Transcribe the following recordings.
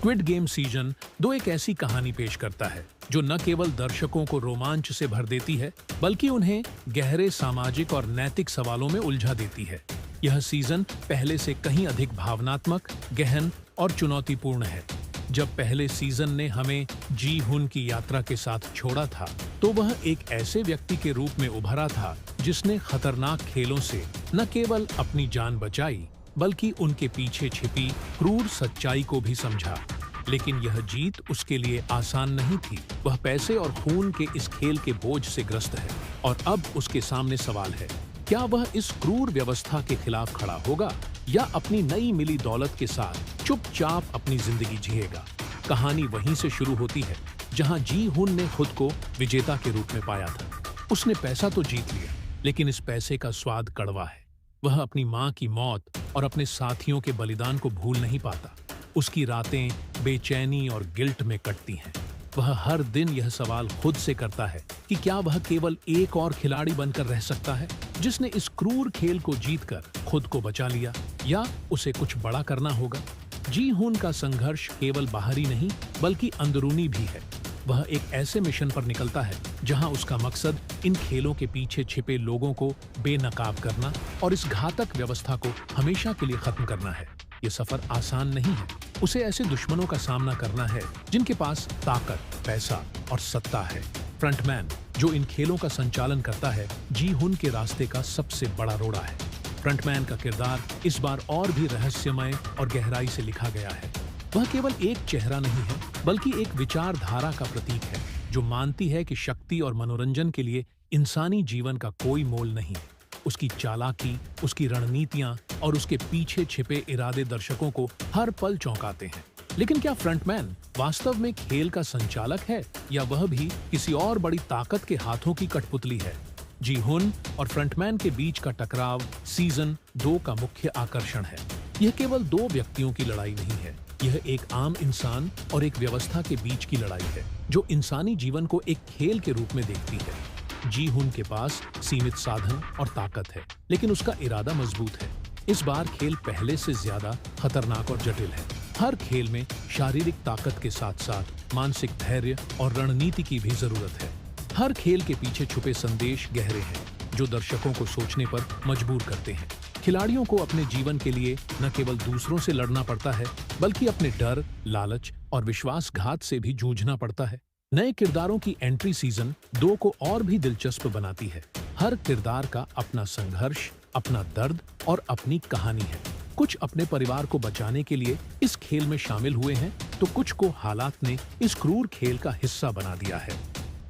Squid game season 2 एक ऐसी कहानी पेश करता है जो न केवल दर्शकों को रोमांच से भर देती है बल्कि उन्हें गहरे सामाजिक और नैतिक सवालों में उलझा देती है। यह सीजन पहले से कहीं अधिक भावनात्मक, गहन और चुनौतीपूर्ण है। जब पहले सीजन ने हमें जी हुन की यात्रा के साथ छोड़ा था तो वह एक ऐसे व्यक्ति के रूप में उभरा था जिसने खतरनाक खेलों से न केवल अपनी जान बचाई बल्कि उनके पीछे छिपी क्रूर सच्चाई को भी समझा। लेकिन यह जीत उसके लिए आसान नहीं थी। वह पैसे और खून के इस खेल के बोझ से ग्रस्त है और अब उसके सामने सवाल है, क्या वह इस क्रूर व्यवस्था के खिलाफ खड़ा होगा या अपनी नई मिली दौलत के साथ चुपचाप अपनी जिंदगी जिएगा। कहानी वहीं से शुरू होती है जहां जी हुन ने खुद को विजेता के रूप में पाया था। उसने पैसा तो जीत लिया, लेकिन इस पैसे का स्वाद कड़वा है। वह अपनी मां की मौत और अपने साथियों के बलिदान को भूल नहीं पाता। उसकी रातें बेचैनी और गिल्ट में कटती हैं। वह हर दिन यह सवाल खुद से करता है कि क्या वह केवल एक और खिलाड़ी बनकर रह सकता है जिसने इस क्रूर खेल को जीतकर खुद को बचा लिया, या उसे कुछ बड़ा करना होगा। जी हुन का संघर्ष केवल बाहरी नहीं बल्कि अंदरूनी भी है। वह एक ऐसे मिशन पर निकलता है जहां उसका मकसद इन खेलों के पीछे छिपे लोगों को बेनकाब करना और इस घातक व्यवस्था को हमेशा के लिए खत्म करना है। ये सफर आसान नहीं है। उसे ऐसे दुश्मनों का सामना करना है जिनके पास ताकत, पैसा और सत्ता है। फ्रंटमैन, जो इन खेलों का संचालन करता है, जी हुन के रास्ते का सबसे बड़ा रोड़ा है। फ्रंटमैन का किरदार इस बार और भी रहस्यमय और गहराई से लिखा गया है। वह केवल एक चेहरा नहीं है बल्कि एक विचारधारा का प्रतीक है जो मानती है कि शक्ति और मनोरंजन के लिए इंसानी जीवन का कोई मोल नहीं। उसकी चालाकी, उसकी रणनीतियां और उसके पीछे छिपे इरादे दर्शकों को हर पल चौंकाते हैं। लेकिन क्या फ्रंटमैन वास्तव में खेल का संचालक है या वह भी किसी और बड़ी ताकत के हाथों की कठपुतली है? जी हुन और फ्रंटमैन के बीच का टकराव सीजन 2 का मुख्य आकर्षण है। यह केवल दो व्यक्तियों की लड़ाई नहीं है, यह एक आम इंसान और एक व्यवस्था के बीच की लड़ाई है जो इंसानी जीवन को एक खेल के रूप में देखती है। जी हुन के पास सीमित साधन और ताकत है, लेकिन उसका इरादा मजबूत है। इस बार खेल पहले से ज्यादा खतरनाक और जटिल है। हर खेल में शारीरिक ताकत के साथ साथ मानसिक धैर्य और रणनीति की भी जरूरत है। हर खेल के पीछे छुपे संदेश गहरे हैं जो दर्शकों को सोचने पर मजबूर करते हैं। खिलाड़ियों को अपने जीवन के लिए न केवल दूसरों से लड़ना पड़ता है बल्कि अपने डर, लालच और विश्वासघात से भी जूझना पड़ता है। नए किरदारों की एंट्री सीजन 2 को और भी दिलचस्प बनाती है। हर किरदार का अपना संघर्ष, अपना दर्द और अपनी कहानी है। कुछ अपने परिवार को बचाने के लिए इस खेल में शामिल हुए हैं तो कुछ को हालात ने इस क्रूर खेल का हिस्सा बना दिया है।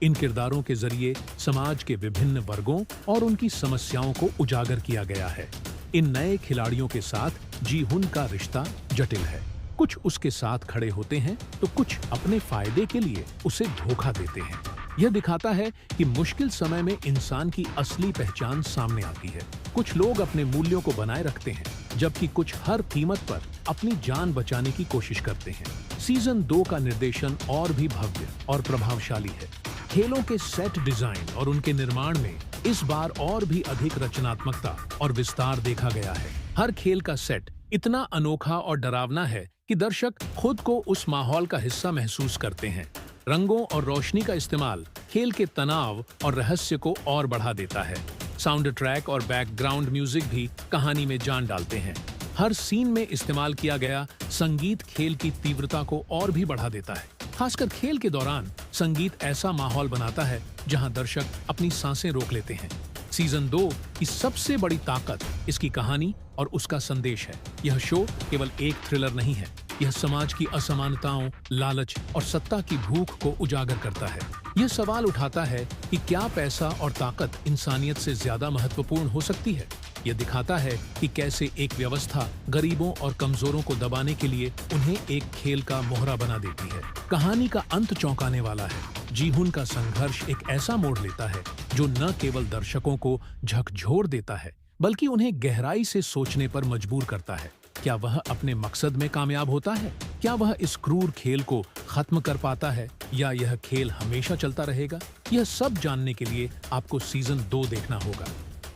इन किरदारों के जरिए समाज के विभिन्न वर्गों और उनकी समस्याओं को उजागर किया गया है। इन नए खिलाड़ियों के साथ जी हुन का रिश्ता जटिल है। कुछ उसके साथ खड़े होते हैं तो कुछ अपने फायदे के लिए उसे धोखा देते हैं। यह दिखाता है कि मुश्किल समय में इंसान की असली पहचान सामने आती है। कुछ लोग अपने मूल्यों को बनाए रखते हैं जबकि कुछ हर कीमत पर अपनी जान बचाने की कोशिश करते हैं। सीजन 2 का निर्देशन और भी भव्य और प्रभावशाली है। खेलों के सेट डिजाइन और उनके निर्माण में इस बार और भी अधिक रचनात्मकता और विस्तार देखा गया है। हर खेल का सेट इतना अनोखा और डरावना है कि दर्शक खुद को उस माहौल का हिस्सा महसूस करते हैं। रंगों और रोशनी का इस्तेमाल खेल के तनाव और रहस्य को और बढ़ा देता है। साउंड ट्रैक और बैकग्राउंड म्यूजिक भी कहानी में जान डालते हैं। हर सीन में इस्तेमाल किया गया संगीत खेल की तीव्रता को और भी बढ़ा देता है। खासकर खेल के दौरान संगीत ऐसा माहौल बनाता है जहां दर्शक अपनी सांसें रोक लेते हैं। सीजन 2 की सबसे बड़ी ताकत इसकी कहानी और उसका संदेश है। यह शो केवल एक थ्रिलर नहीं है, यह समाज की असमानताओं, लालच और सत्ता की भूख को उजागर करता है। यह सवाल उठाता है कि क्या पैसा और ताकत इंसानियत से ज्यादा महत्वपूर्ण हो सकती है। यह दिखाता है कि कैसे एक व्यवस्था गरीबों और कमजोरों को दबाने के लिए उन्हें एक खेल का मोहरा बना देती है। कहानी का अंत चौंकाने वाला है। जी हुन का संघर्ष एक ऐसा मोड़ लेता है जो न केवल दर्शकों को झकझोर देता है बल्कि उन्हें गहराई से सोचने पर मजबूर करता है। क्या वह अपने मकसद में कामयाब होता है? क्या वह इस क्रूर खेल को खत्म कर पाता है या यह खेल हमेशा चलता रहेगा? यह सब जानने के लिए आपको सीजन 2 देखना होगा।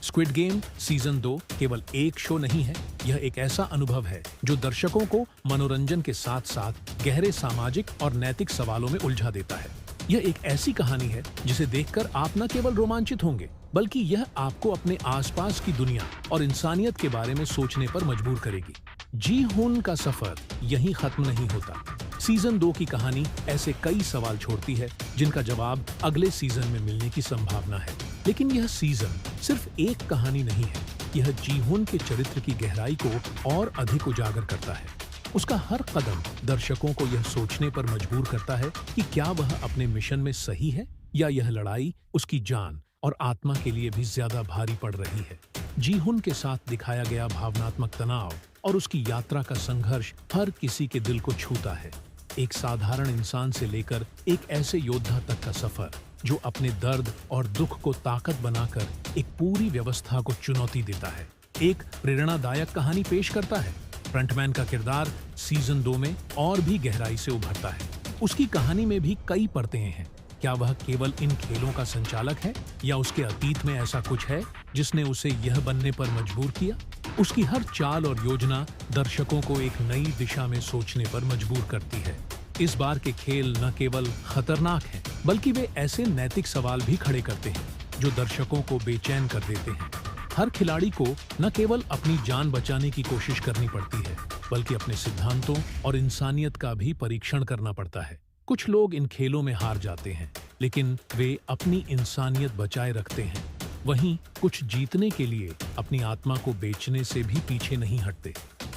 स्क्विड गेम सीजन 2 केवल एक शो नहीं है, यह एक ऐसा अनुभव है जो दर्शकों को मनोरंजन के साथ साथ गहरे सामाजिक और नैतिक सवालों में उलझा देता है। यह एक ऐसी कहानी है जिसे देखकर आप न केवल रोमांचित होंगे, बल्कि यह आपको अपने आसपास की दुनिया और इंसानियत के बारे में सोचने पर मजबूर करेगी। जी हुन का सफर यहीं खत्म नहीं होता। सीजन 2 की कहानी ऐसे कई सवाल छोड़ती है जिनका जवाब अगले सीजन में मिलने की संभावना है। लेकिन यह सीजन सिर्फ एक कहानी नहीं है, यह जी हुन के चरित्र की गहराई को और अधिक उजागर करता है। उसका हर कदम दर्शकों को यह सोचने पर मजबूर करता है कि क्या वह अपने मिशन में सही है या यह लड़ाई उसकी जान और आत्मा के लिए भी ज्यादा भारी पड़ रही है। जी हुन के साथ दिखाया गया भावनात्मक तनाव और उसकी यात्रा का संघर्ष हर किसी के दिल को छूता है। एक साधारण इंसान से लेकर एक ऐसे योद्धा तक का सफर जो अपने दर्द और दुख को ताकत बनाकर एक पूरी व्यवस्था को चुनौती देता है, एक प्रेरणादायक कहानी पेश करता है। फ्रंटमैन का किरदार सीजन 2 में और भी गहराई से उभरता है। उसकी कहानी में भी कई परतें हैं। क्या वह केवल इन खेलों का संचालक है या उसके अतीत में ऐसा कुछ है जिसने उसे यह बनने पर मजबूर किया? उसकी हर चाल और योजना दर्शकों को एक नई दिशा में सोचने पर मजबूर करती है। इस बार के खेल न केवल खतरनाक हैं, बल्कि वे ऐसे नैतिक सवाल भी खड़े करते हैं जो दर्शकों को बेचैन कर देते हैं। हर खिलाड़ी को न केवल अपनी जान बचाने की कोशिश करनी पड़ती है, बल्कि अपने सिद्धांतों और इंसानियत का भी परीक्षण करना पड़ता है। कुछ लोग इन खेलों में हार जाते हैं, लेकिन वे अपनी इंसानियत बचाए रखते हैं। वहीं कुछ जीतने के लिए अपनी आत्मा को बेचने से भी पीछे नहीं हटते।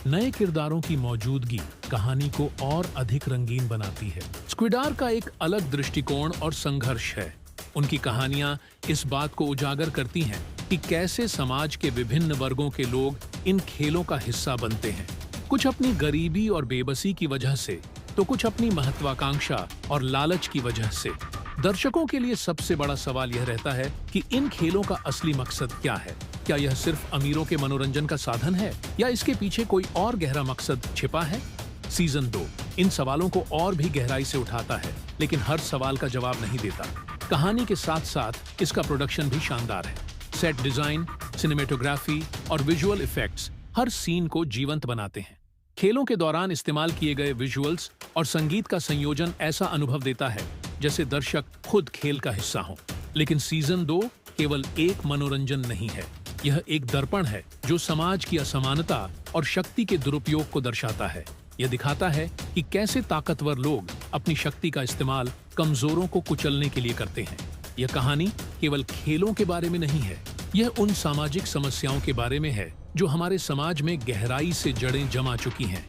नए किरदारों की मौजूदगी कहानी को और अधिक रंगीन बनाती है। स्क्विडार का एक अलग दृष्टिकोण और संघर्ष है। उनकी कहानियां इस बात को उजागर करती हैं कि कैसे समाज के विभिन्न वर्गों के लोग इन खेलों का हिस्सा बनते हैं। कुछ अपनी गरीबी और बेबसी की वजह से, तो कुछ अपनी महत्वाकांक्षा और लालच की वजह से। दर्शकों के लिए सबसे बड़ा सवाल यह रहता है कि इन खेलों का असली मकसद क्या है? क्या यह सिर्फ अमीरों के मनोरंजन का साधन है या इसके पीछे कोई और गहरा मकसद छिपा है? सीजन 2 इन सवालों को और भी गहराई से उठाता है, लेकिन हर सवाल का जवाब नहीं देता। कहानी के साथ साथ इसका प्रोडक्शन भी शानदार है। सेट डिजाइन, सिनेमेटोग्राफी और विजुअल इफेक्ट्स हर सीन को जीवंत बनाते हैं। खेलों के दौरान इस्तेमाल किए गए विजुअल्स और संगीत का संयोजन ऐसा अनुभव देता है जैसे दर्शक खुद खेल का हिस्सा हो। लेकिन सीजन 2 केवल एक मनोरंजन नहीं है, यह एक दर्पण है जो समाज की असमानता और शक्ति के दुरुपयोग को दर्शाता है। यह दिखाता है कि कैसे ताकतवर लोग अपनी शक्ति का इस्तेमाल कमजोरों को कुचलने के लिए करते हैं। यह कहानी केवल खेलों के बारे में नहीं है, यह उन सामाजिक समस्याओं के बारे में है जो हमारे समाज में गहराई से जड़ें जमा चुकी हैं।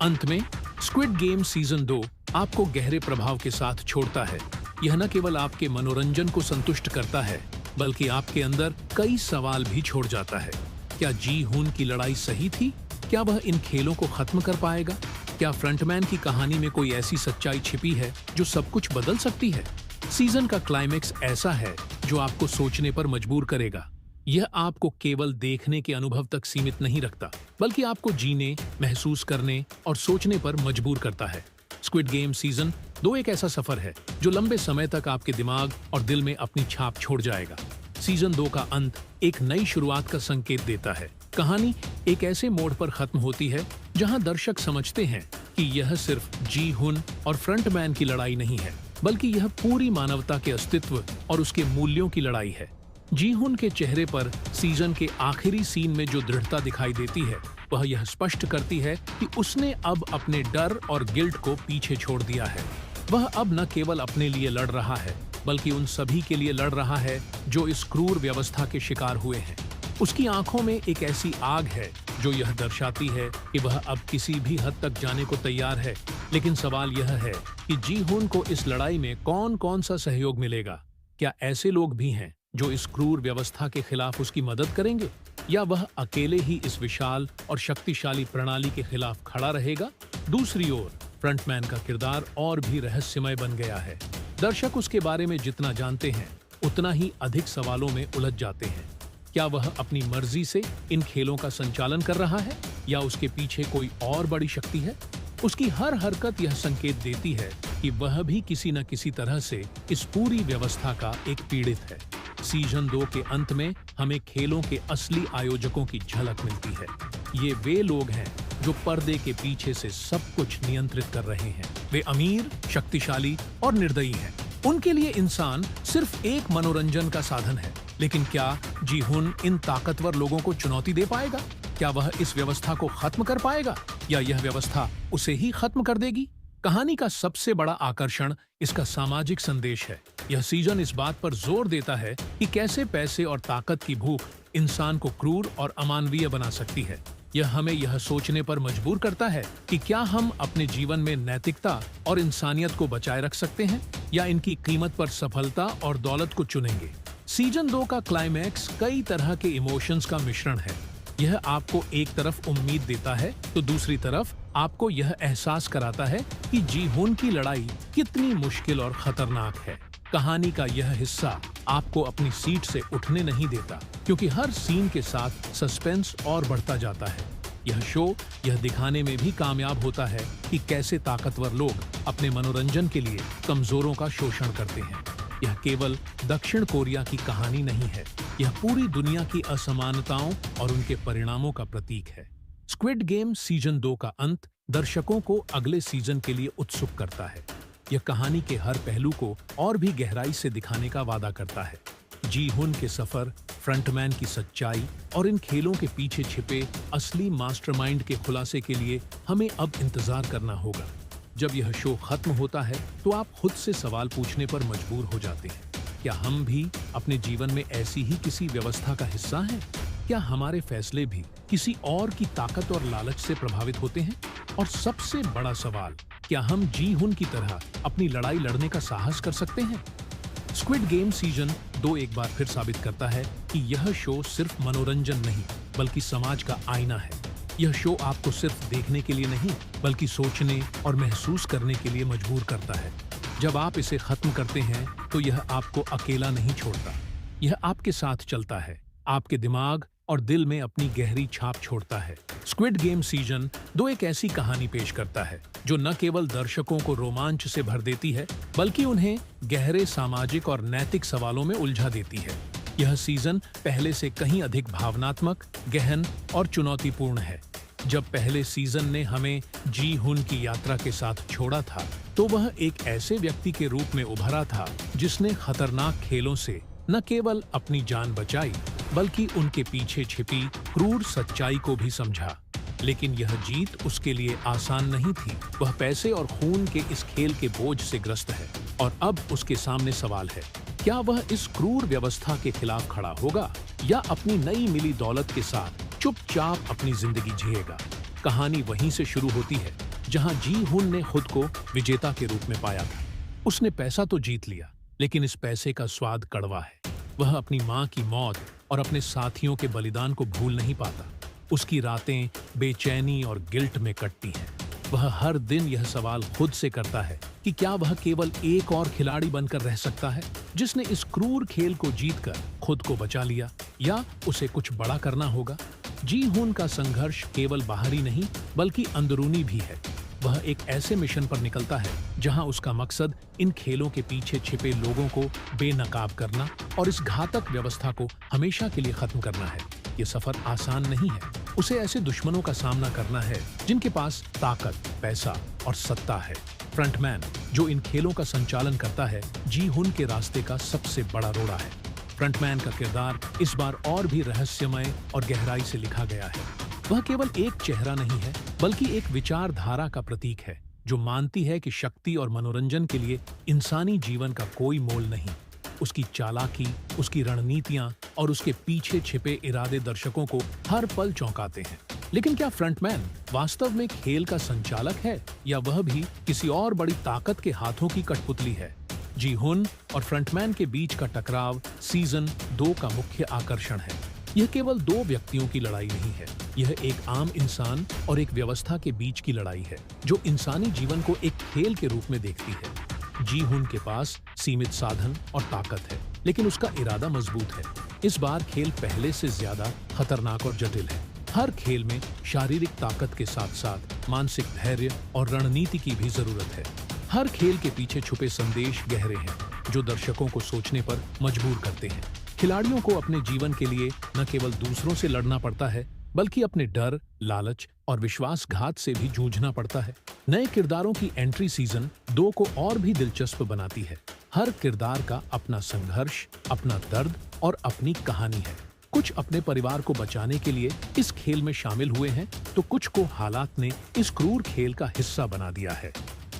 अंत में स्क्विड गेम सीजन 2 आपको गहरे प्रभाव के साथ छोड़ता है। यह न केवल आपके मनोरंजन को संतुष्ट करता है, बल्कि आपके अंदर कई सवाल भी छोड़ जाता है। क्या जी हुन की लड़ाई सही थी? क्या वह इन खेलों को खत्म कर पाएगा? क्या फ्रंटमैन की कहानी में कोई ऐसी सच्चाई छिपी है जो सब कुछ बदल सकती है? सीजन का क्लाइमेक्स ऐसा है जो आपको सोचने पर मजबूर करेगा। यह आपको केवल देखने के अनुभव तक सीमित नहीं रखता, बल्कि आपको जीने, महसूस करने और सोचने पर मजबूर करता है। स्क्विड गेम सीजन 2 एक ऐसा सफर है जो लंबे समय तक आपके दिमाग और दिल में अपनी छाप छोड़ जाएगा। सीजन 2 का अंत एक नई शुरुआत का संकेत देता है। कहानी एक ऐसे मोड़ पर खत्म होती है जहां दर्शक समझते हैं कि यह सिर्फ जी हुन और फ्रंटमैन की लड़ाई नहीं है, बल्कि यह पूरी मानवता के अस्तित्व और उसके मूल्यों की लड़ाई है। जी हुन के चेहरे पर सीजन के आखिरी सीन में जो दृढ़ता दिखाई देती है, वह यह स्पष्ट करती है कि उसने अब अपने डर और गिल्ट को पीछे छोड़ दिया है। वह अब न केवल अपने लिए लड़ रहा है, बल्कि उन सभी के लिए लड़ रहा है जो इस क्रूर व्यवस्था के शिकार हुए हैं। उसकी आंखों में एक ऐसी आग है जो यह दर्शाती है कि वह अब किसी भी हद तक जाने को तैयार है। लेकिन सवाल यह है कि जी हुन को इस लड़ाई में कौन कौन सा सहयोग मिलेगा? क्या ऐसे लोग भी हैं जो इस क्रूर व्यवस्था के खिलाफ उसकी मदद करेंगे, या वह अकेले ही इस विशाल और शक्तिशाली प्रणाली के खिलाफ खड़ा रहेगा? दूसरी ओर फ्रंटमैन का किरदार और भी रहस्यमय बन गया है। दर्शक उसके बारे में जितना जानते हैं, उतना ही अधिक सवालों में उलझ जाते हैं। क्या वह अपनी मर्जी से इन खेलों का संचालन कर रहा है, या उसके पीछे कोई और बड़ी शक्ति है? उसकी हर हरकत यह संकेत देती है कि वह भी किसी न किसी तरह से इस पूरी व्यवस्था का एक पीड़ित है। सीजन 2 के अंत में हमें खेलों के असली आयोजकों की झलक मिलती है। ये वे लोग हैं जो पर्दे के पीछे से सब कुछ नियंत्रित कर रहे हैं। वे अमीर, शक्तिशाली और निर्दयी हैं। उनके लिए इंसान सिर्फ एक मनोरंजन का साधन है। लेकिन क्या जी हुन इन ताकतवर लोगों को चुनौती दे पाएगा? क्या वह इस व्यवस्था को खत्म कर पाएगा या यह व्यवस्था उसे ही खत्म कर देगी? कहानी का सबसे बड़ा आकर्षण इसका सामाजिक संदेश है। यह सीजन इस बात पर जोर देता है कि कैसे पैसे और ताकत की भूख इंसान को क्रूर और अमानवीय बना सकती है। यह हमें यह सोचने पर मजबूर करता है कि क्या हम अपने जीवन में नैतिकता और इंसानियत को बचाए रख सकते हैं या इनकी कीमत पर सफलता और दौलत को चुनेंगे। सीजन 2 का क्लाइमैक्स कई तरह के इमोशंस का मिश्रण है। यह आपको एक तरफ उम्मीद देता है तो दूसरी तरफ आपको यह एहसास कराता है कि जी हुन की लड़ाई कितनी मुश्किल और खतरनाक है। कहानी का यह हिस्सा आपको अपनी सीट से उठने नहीं देता, क्योंकि हर सीन के साथ सस्पेंस और बढ़ता जाता है। यह शो यह दिखाने में भी कामयाब होता है कि कैसे ताकतवर लोग अपने मनोरंजन के लिए कमजोरों का शोषण करते हैं। यह केवल दक्षिण कोरिया की कहानी नहीं है, यह पूरी दुनिया की असमानताओं और उनके परिणामों का प्रतीक है। स्क्विड गेम सीजन 2 का अंत दर्शकों को अगले सीजन के लिए उत्सुक करता है। यह कहानी के हर पहलू को और भी गहराई से दिखाने का वादा करता है। जी हुन के सफर, फ्रंटमैन की सच्चाई और इन खेलों के पीछे छिपे असली मास्टरमाइंड के खुलासे के लिए हमें अब इंतजार करना होगा। जब यह शो खत्म होता है तो आप खुद से सवाल पूछने पर मजबूर हो जाते हैं। क्या हम भी अपने जीवन में ऐसी ही किसी व्यवस्था का हिस्सा हैं? क्या हमारे फैसले भी किसी और की ताकत और लालच से प्रभावित होते हैं? और सबसे बड़ा सवाल, क्या हम जी हुन की तरह अपनी लड़ाई लड़ने का साहस कर सकते हैं? स्क्विड गेम सीजन 2 एक बार फिर साबित करता है कि यह शो सिर्फ मनोरंजन नहीं बल्कि समाज का आईना है। यह शो आपको सिर्फ देखने के लिए नहीं बल्कि सोचने और महसूस करने के लिए मजबूर करता है। जब आप इसे खत्म करते हैं तो यह आपको अकेला नहीं छोड़ता, यह आपके साथ चलता है, आपके दिमाग और दिल में अपनी गहरी छाप छोड़ता है। स्क्विड गेम सीजन 2 एक ऐसी कहानी पेश करता है जो न केवल दर्शकों को रोमांच से भर देती है बल्कि उन्हें गहरे सामाजिक और नैतिक सवालों में उलझा देती है। यह सीजन पहले से कहीं अधिक भावनात्मक, गहन और चुनौतीपूर्ण है। जब पहले सीजन ने हमें जी हुन की यात्रा के साथ छोड़ा था तो वह एक ऐसे व्यक्ति के रूप में उभरा था जिसने खतरनाक खेलों से न केवल अपनी जान बचाई बल्कि उनके पीछे छिपी क्रूर सच्चाई को भी समझा। लेकिन यह जीत उसके लिए आसान नहीं थी। वह पैसे और खून के इस खेल के बोझ से ग्रस्त है और अब उसके सामने सवाल है, क्या वह इस क्रूर व्यवस्था के खिलाफ खड़ा होगा या अपनी नई मिली दौलत के साथ चुपचाप अपनी जिंदगी जिएगा? कहानी वहीं से शुरू होती है जहां जी हुन ने खुद को विजेता के रूप में पाया था। उसने पैसा तो जीत लिया, लेकिन इस पैसे का स्वाद कड़वा है। वह अपनी मां की मौत और अपने साथियों के बलिदान को भूल नहीं पाता। उसकी रातें बेचैनी और गिल्ट में कटती हैं। वह हर दिन यह सवाल खुद से करता है कि क्या वह केवल एक और खिलाड़ी बनकर रह सकता है जिसने इस क्रूर खेल को जीतकर खुद को बचा लिया, या उसे कुछ बड़ा करना होगा। जी हुन का संघर्ष केवल बाहरी नहीं बल्कि अंदरूनी भी है। वह एक ऐसे मिशन पर निकलता है जहां उसका मकसद इन खेलों के पीछे छिपे लोगों को बेनकाब करना और इस घातक व्यवस्था को हमेशा के लिए खत्म करना है। ये सफर आसान नहीं है। उसे ऐसे दुश्मनों का सामना करना है जिनके पास ताकत, पैसा और सत्ता है। फ्रंटमैन, जो इन खेलों का संचालन करता है, जी हुन के रास्ते का सबसे बड़ा रोड़ा है। फ्रंटमैन का किरदार इस बार और भी रहस्यमय और गहराई से लिखा गया है। वह केवल एक चेहरा नहीं है बल्कि एक विचारधारा का प्रतीक है जो मानती है कि शक्ति और मनोरंजन के लिए इंसानी जीवन का कोई मोल नहीं। उसकी चालाकी, उसकी रणनीतियां और उसके पीछे छिपे इरादे दर्शकों को हर पल चौंकाते हैं। लेकिन क्या फ्रंटमैन वास्तव में खेल का संचालक है या वह भी किसी और बड़ी ताकत के हाथों की कठपुतली है? जी हुन और फ्रंटमैन के बीच का टकराव सीजन 2 का मुख्य आकर्षण है। यह केवल दो व्यक्तियों की लड़ाई नहीं है, यह एक आम इंसान और एक व्यवस्था के बीच की लड़ाई है जो इंसानी जीवन को एक खेल के रूप में देखती है। जी हुन के पास सीमित साधन और ताकत है, लेकिन उसका इरादा मजबूत है। इस बार खेल पहले से ज्यादा खतरनाक और जटिल है। हर खेल में शारीरिक ताकत के साथ साथ मानसिक धैर्य और रणनीति की भी जरूरत है। हर खेल के पीछे छुपे संदेश गहरे हैं जो दर्शकों को सोचने पर मजबूर करते हैं। खिलाड़ियों को अपने जीवन के लिए न केवल दूसरों से लड़ना पड़ता है, बल्कि अपने डर, लालच और विश्वासघात से भी जूझना पड़ता है। नए किरदारों की एंट्री सीजन 2 को और भी दिलचस्प बनाती है। हर किरदार का अपना संघर्ष, अपना दर्द और अपनी कहानी है। कुछ अपने परिवार को बचाने के लिए इस खेल में शामिल हुए हैं, तो कुछ को हालात ने इस क्रूर खेल का हिस्सा बना दिया है।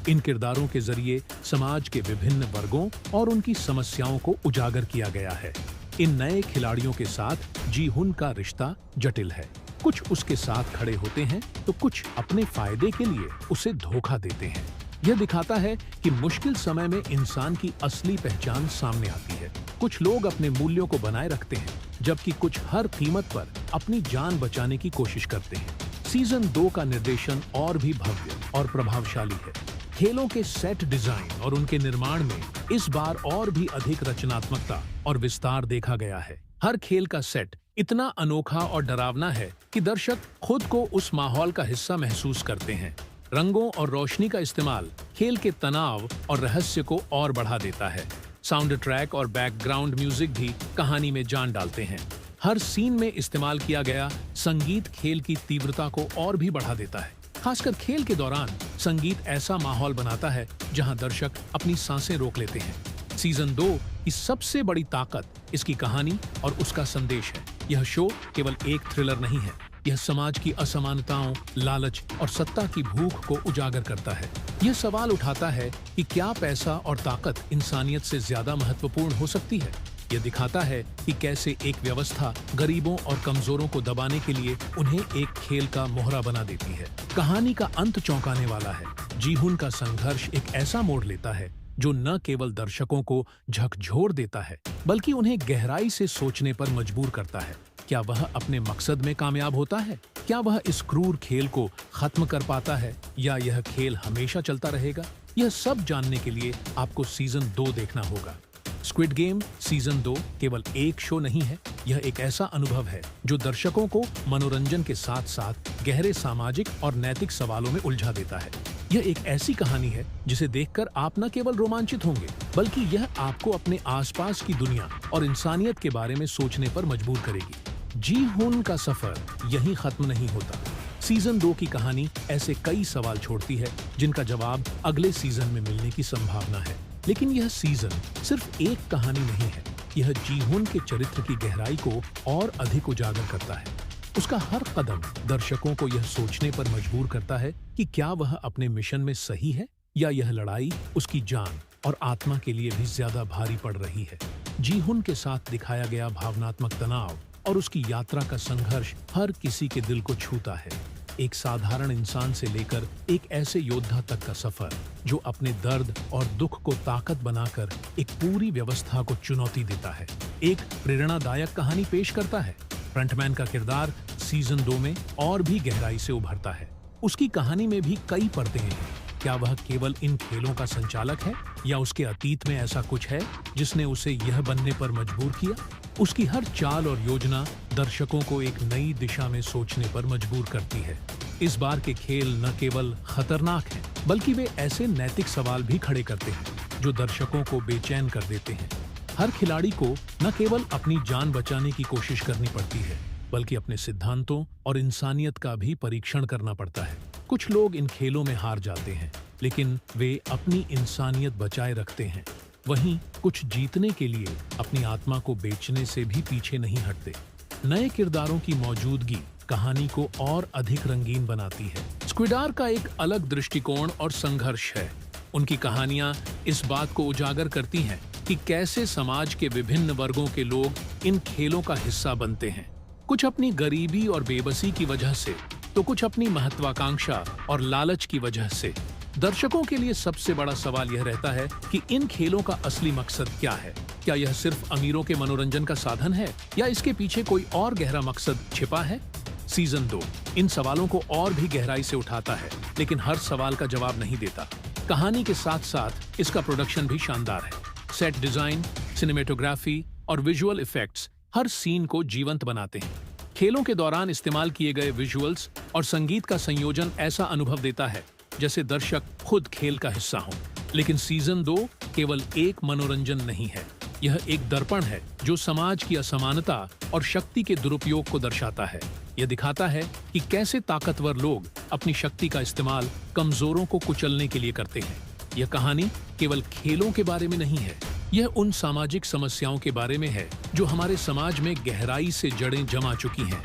इन किरदारों के जरिए समाज के विभिन्न वर्गों और उनकी समस्याओं को उजागर किया गया है। इन नए खिलाड़ियों के साथ जी हुन का रिश्ता जटिल है। कुछ उसके साथ खड़े होते हैं, तो कुछ अपने फायदे के लिए उसे धोखा देते हैं। यह दिखाता है कि मुश्किल समय में इंसान की असली पहचान सामने आती है। कुछ लोग अपने मूल्यों को बनाए रखते हैं, जबकि कुछ हर कीमत पर अपनी जान बचाने की कोशिश करते हैं। सीजन 2 का निर्देशन और भी भव्य और प्रभावशाली है। खेलों के सेट डिजाइन और उनके निर्माण में इस बार और भी अधिक रचनात्मकता और विस्तार देखा गया है। हर खेल का सेट इतना अनोखा और डरावना है कि दर्शक खुद को उस माहौल का हिस्सा महसूस करते हैं। रंगों और रोशनी का इस्तेमाल खेल के तनाव और रहस्य को और बढ़ा देता है। साउंड ट्रैक और बैकग्राउंड म्यूजिक भी कहानी में जान डालते हैं। हर सीन में इस्तेमाल किया गया संगीत खेल की तीव्रता को और भी बढ़ा देता है। खासकर खेल के दौरान संगीत ऐसा माहौल बनाता है जहां दर्शक अपनी सांसें रोक लेते हैं। सीजन 2 की सबसे बड़ी ताकत इसकी कहानी और उसका संदेश है। यह शो केवल एक थ्रिलर नहीं है, यह समाज की असमानताओं, लालच और सत्ता की भूख को उजागर करता है। यह सवाल उठाता है कि क्या पैसा और ताकत इंसानियत से ज्यादा महत्वपूर्ण हो सकती है। यह दिखाता है कि कैसे एक व्यवस्था गरीबों और कमजोरों को दबाने के लिए उन्हें एक खेल का मोहरा बना देती है। कहानी का अंत चौंकाने वाला है। जी हुन का संघर्ष एक ऐसा मोड़ लेता है जो न केवल दर्शकों को झकझोर देता है, बल्कि उन्हें गहराई से सोचने पर मजबूर करता है। क्या वह अपने मकसद में कामयाब होता है? क्या वह इस क्रूर खेल को खत्म कर पाता है, या यह खेल हमेशा चलता रहेगा? यह सब जानने के लिए आपको सीजन 2 देखना होगा। स्क्विड गेम सीजन 2 केवल एक शो नहीं है, यह एक ऐसा अनुभव है जो दर्शकों को मनोरंजन के साथ साथ गहरे सामाजिक और नैतिक सवालों में उलझा देता है। यह एक ऐसी कहानी है जिसे देखकर आप न केवल रोमांचित होंगे, बल्कि यह आपको अपने आसपास की दुनिया और इंसानियत के बारे में सोचने पर मजबूर करेगी। जी हुन का सफर यहीं खत्म नहीं होता। सीजन 2 की कहानी ऐसे कई सवाल छोड़ती है जिनका जवाब अगले सीजन में मिलने की संभावना है। लेकिन यह सीजन सिर्फ एक कहानी नहीं है, यह जी हुन के चरित्र की गहराई को और अधिक उजागर करता है। उसका हर कदम दर्शकों को यह सोचने पर मजबूर करता है कि क्या वह अपने मिशन में सही है, या यह लड़ाई उसकी जान और आत्मा के लिए भी ज्यादा भारी पड़ रही है। जी हुन के साथ दिखाया गया भावनात्मक तनाव और उसकी यात्रा का संघर्ष हर किसी के दिल को छूता है। एक साधारण इंसान से लेकर एक ऐसे योद्धा तक का सफर जो अपने दर्द और दुख को ताकत बनाकर एक पूरी व्यवस्था को चुनौती देता है, एक प्रेरणादायक कहानी पेश करता है। फ्रंटमैन का किरदार सीजन 2 में और भी गहराई से उभरता है। उसकी कहानी में भी कई परतें हैं। क्या वह केवल इन खेलों का संचालक है, या उसके अतीत में ऐसा कुछ है जिसने उसे यह बनने पर मजबूर किया? उसकी हर चाल और योजना दर्शकों को एक नई दिशा में सोचने पर मजबूर करती है। इस बार के खेल न केवल खतरनाक हैं, बल्कि वे ऐसे नैतिक सवाल भी खड़े करते हैं जो दर्शकों को बेचैन कर देते हैं। हर खिलाड़ी को न केवल अपनी जान बचाने की कोशिश करनी पड़ती है, बल्कि अपने सिद्धांतों और इंसानियत का भी परीक्षण करना पड़ता है। कुछ लोग इन खेलों में हार जाते हैं, लेकिन वे अपनी इंसानियत बचाए रखते हैं। वहीं कुछ जीतने के लिए अपनी आत्मा को बेचने से भी पीछे नहीं हटते। नए किरदारों की मौजूदगी कहानी को और अधिक रंगीन बनाती है। स्क्विडार का एक अलग दृष्टिकोण और संघर्ष है। उनकी कहानियां इस बात को उजागर करती हैं कि कैसे समाज के विभिन्न वर्गों के लोग इन खेलों का हिस्सा बनते हैं। कुछ अपनी गरीबी और बेबसी की वजह से, तो कुछ अपनी महत्वाकांक्षा और लालच की वजह से। दर्शकों के लिए सबसे बड़ा सवाल यह रहता है कि इन खेलों का असली मकसद क्या है। क्या यह सिर्फ अमीरों के मनोरंजन का साधन है, या इसके पीछे कोई और गहरा मकसद छिपा है? सीजन 2 इन सवालों को और भी गहराई से उठाता है, लेकिन हर सवाल का जवाब नहीं देता। कहानी के साथ साथ इसका प्रोडक्शन भी शानदार है। सेट डिजाइन, सिनेमेटोग्राफी और विजुअल इफेक्ट्स हर सीन को जीवंत बनाते हैं। खेलों के दौरान इस्तेमाल किए गए विजुअल्स और संगीत का संयोजन ऐसा अनुभव देता है जैसे दर्शक खुद खेल का हिस्सा हों। लेकिन सीजन 2 केवल एक मनोरंजन नहीं है, यह एक दर्पण है जो समाज की असमानता और शक्ति के दुरुपयोग को दर्शाता है। यह दिखाता है कि कैसे ताकतवर लोग अपनी शक्ति का इस्तेमाल कमजोरों को कुचलने के लिए करते हैं। यह कहानी केवल खेलों के बारे में नहीं है, यह उन सामाजिक समस्याओं के बारे में है जो हमारे समाज में गहराई से जड़ें जमा चुकी हैं।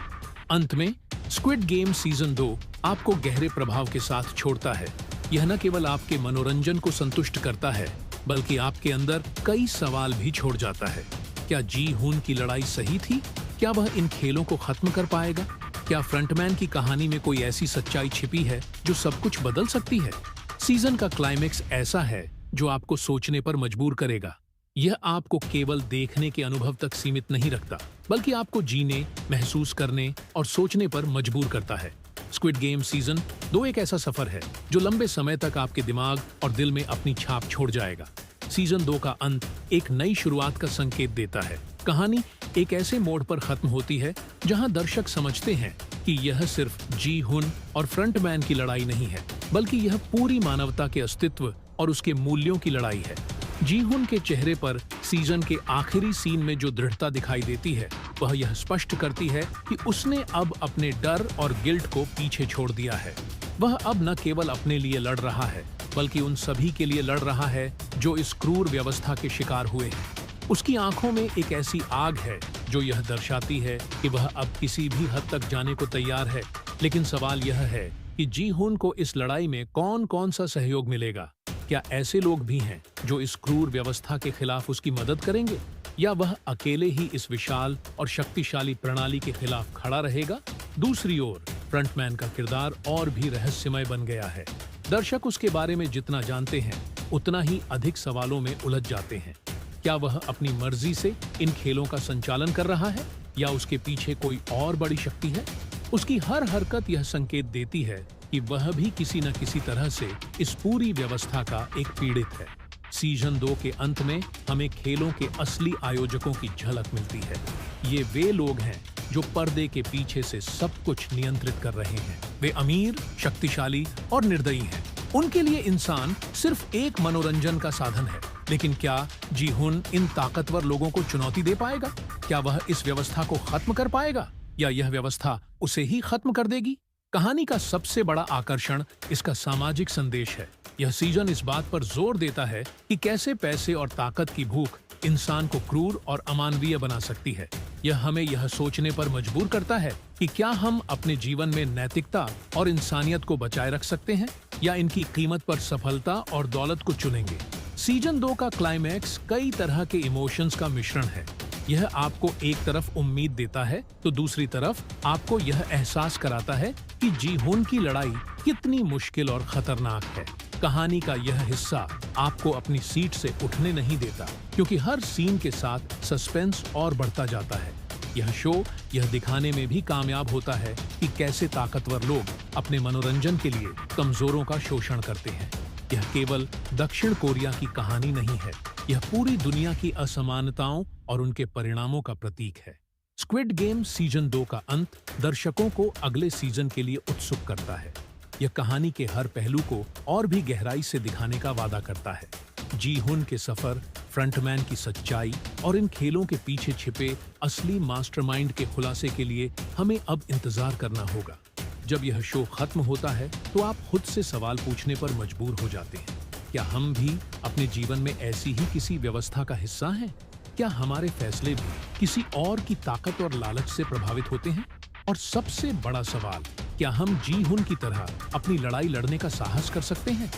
अंत में स्क्विड गेम सीजन 2 आपको गहरे प्रभाव के साथ छोड़ता है। यह न केवल आपके मनोरंजन को संतुष्ट करता है, बल्कि आपके अंदर कई सवाल भी छोड़ जाता है। क्या जी हुन की लड़ाई सही थी? क्या वह इन खेलों को खत्म कर पाएगा? क्या फ्रंटमैन की कहानी में कोई ऐसी सच्चाई छिपी है जो सब कुछ बदल सकती है? सीजन का क्लाइमेक्स ऐसा है जो आपको सोचने पर मजबूर करेगा। यह आपको केवल देखने के अनुभव तक सीमित नहीं रखता, बल्कि आपको जीने, महसूस करने और सोचने पर मजबूर करता है। स्क्विड गेम सीजन 2 एक ऐसा सफर है जो लंबे समय तक आपके दिमाग और दिल में अपनी छाप छोड़ जाएगा। सीजन 2 का अंत एक नई शुरुआत का संकेत देता है। कहानी एक ऐसे मोड़ पर खत्म होती है जहां दर्शक समझते हैं कि यह सिर्फ जी हुन और फ्रंटमैन की लड़ाई नहीं है, बल्कि यह पूरी मानवता के अस्तित्व और उसके मूल्यों की लड़ाई है। जी हुन के चेहरे पर सीजन के आखिरी सीन में जो दृढ़ता दिखाई देती है, वह यह स्पष्ट करती है कि उसने अब अपने डर और गिल्ट को पीछे छोड़ दिया है। वह अब न केवल अपने लिए लड़ रहा है, बल्कि उन सभी के लिए लड़ रहा है जो इस क्रूर व्यवस्था के शिकार हुए हैं। उसकी आंखों में एक ऐसी आग है जो यह दर्शाती है कि वह अब किसी भी हद तक जाने को तैयार है। लेकिन सवाल यह है कि जी हुन को इस लड़ाई में कौन कौन सा सहयोग मिलेगा? क्या ऐसे लोग भी हैं जो इस क्रूर व्यवस्था के खिलाफ उसकी मदद करेंगे, या वह अकेले ही इस विशाल और शक्तिशाली प्रणाली के खिलाफ खड़ा रहेगा? दूसरी ओर फ्रंटमैन का किरदार और भी रहस्यमय बन गया है। दर्शक उसके बारे में जितना जानते हैं, उतना ही अधिक सवालों में उलझ जाते हैं। क्या वह अपनी मर्जी से इन खेलों का संचालन कर रहा है, या उसके पीछे कोई और बड़ी शक्ति है? उसकी हर हरकत यह संकेत देती है कि वह भी किसी न किसी तरह से इस पूरी व्यवस्था का एक पीड़ित है। सीजन 2 के अंत में हमें खेलों के असली आयोजकों की झलक मिलती है। ये वे लोग हैं जो पर्दे के पीछे से सब कुछ नियंत्रित कर रहे हैं। वे अमीर, शक्तिशाली और निर्दयी हैं। उनके लिए इंसान सिर्फ एक मनोरंजन का साधन है। लेकिन क्या जी हुन इन ताकतवर लोगों को चुनौती दे पाएगा? क्या वह इस व्यवस्था को खत्म कर पाएगा, या यह व्यवस्था उसे ही खत्म कर देगी? कहानी का सबसे बड़ा आकर्षण इसका सामाजिक संदेश है। यह सीजन इस बात पर जोर देता है कि कैसे पैसे और ताकत की भूख इंसान को क्रूर और अमानवीय बना सकती है। यह हमें यह सोचने पर मजबूर करता है कि क्या हम अपने जीवन में नैतिकता और इंसानियत को बचाए रख सकते हैं, या इनकी कीमत पर सफलता और दौलत को चुनेंगे। सीजन 2 का क्लाइमैक्स कई तरह के इमोशंस का मिश्रण है। यह आपको एक तरफ उम्मीद देता है तो दूसरी तरफ आपको यह एहसास कराता है कि जी हुन की लड़ाई कितनी मुश्किल और खतरनाक है। कहानी का यह हिस्सा आपको अपनी सीट से उठने नहीं देता, क्योंकि हर सीन के साथ सस्पेंस और बढ़ता जाता है। यह शो यह दिखाने में भी कामयाब होता है कि कैसे ताकतवर लोग अपने मनोरंजन के लिए कमजोरों का शोषण करते हैं। यह केवल दक्षिण कोरिया की कहानी नहीं है, यह पूरी दुनिया की असमानताओं और उनके परिणामों का प्रतीक है। स्क्विड गेम सीजन 2 का अंत दर्शकों को अगले सीजन के लिए उत्सुक करता है। यह कहानी के हर पहलू को और भी गहराई से दिखाने का वादा करता है। जी हुन के सफर, फ्रंटमैन की सच्चाई और इन खेलों के पीछे छिपे असली मास्टरमाइंड के खुलासे के लिए हमें अब इंतजार करना होगा। जब यह शो खत्म होता है तो आप खुद से सवाल पूछने पर मजबूर हो जाते हैं। क्या हम भी अपने जीवन में ऐसी ही किसी व्यवस्था का हिस्सा हैं? क्या हमारे फैसले भी किसी और की ताकत और लालच से प्रभावित होते हैं? और सबसे बड़ा सवाल, क्या हम जी हुन की तरह अपनी लड़ाई लड़ने का साहस कर सकते हैं?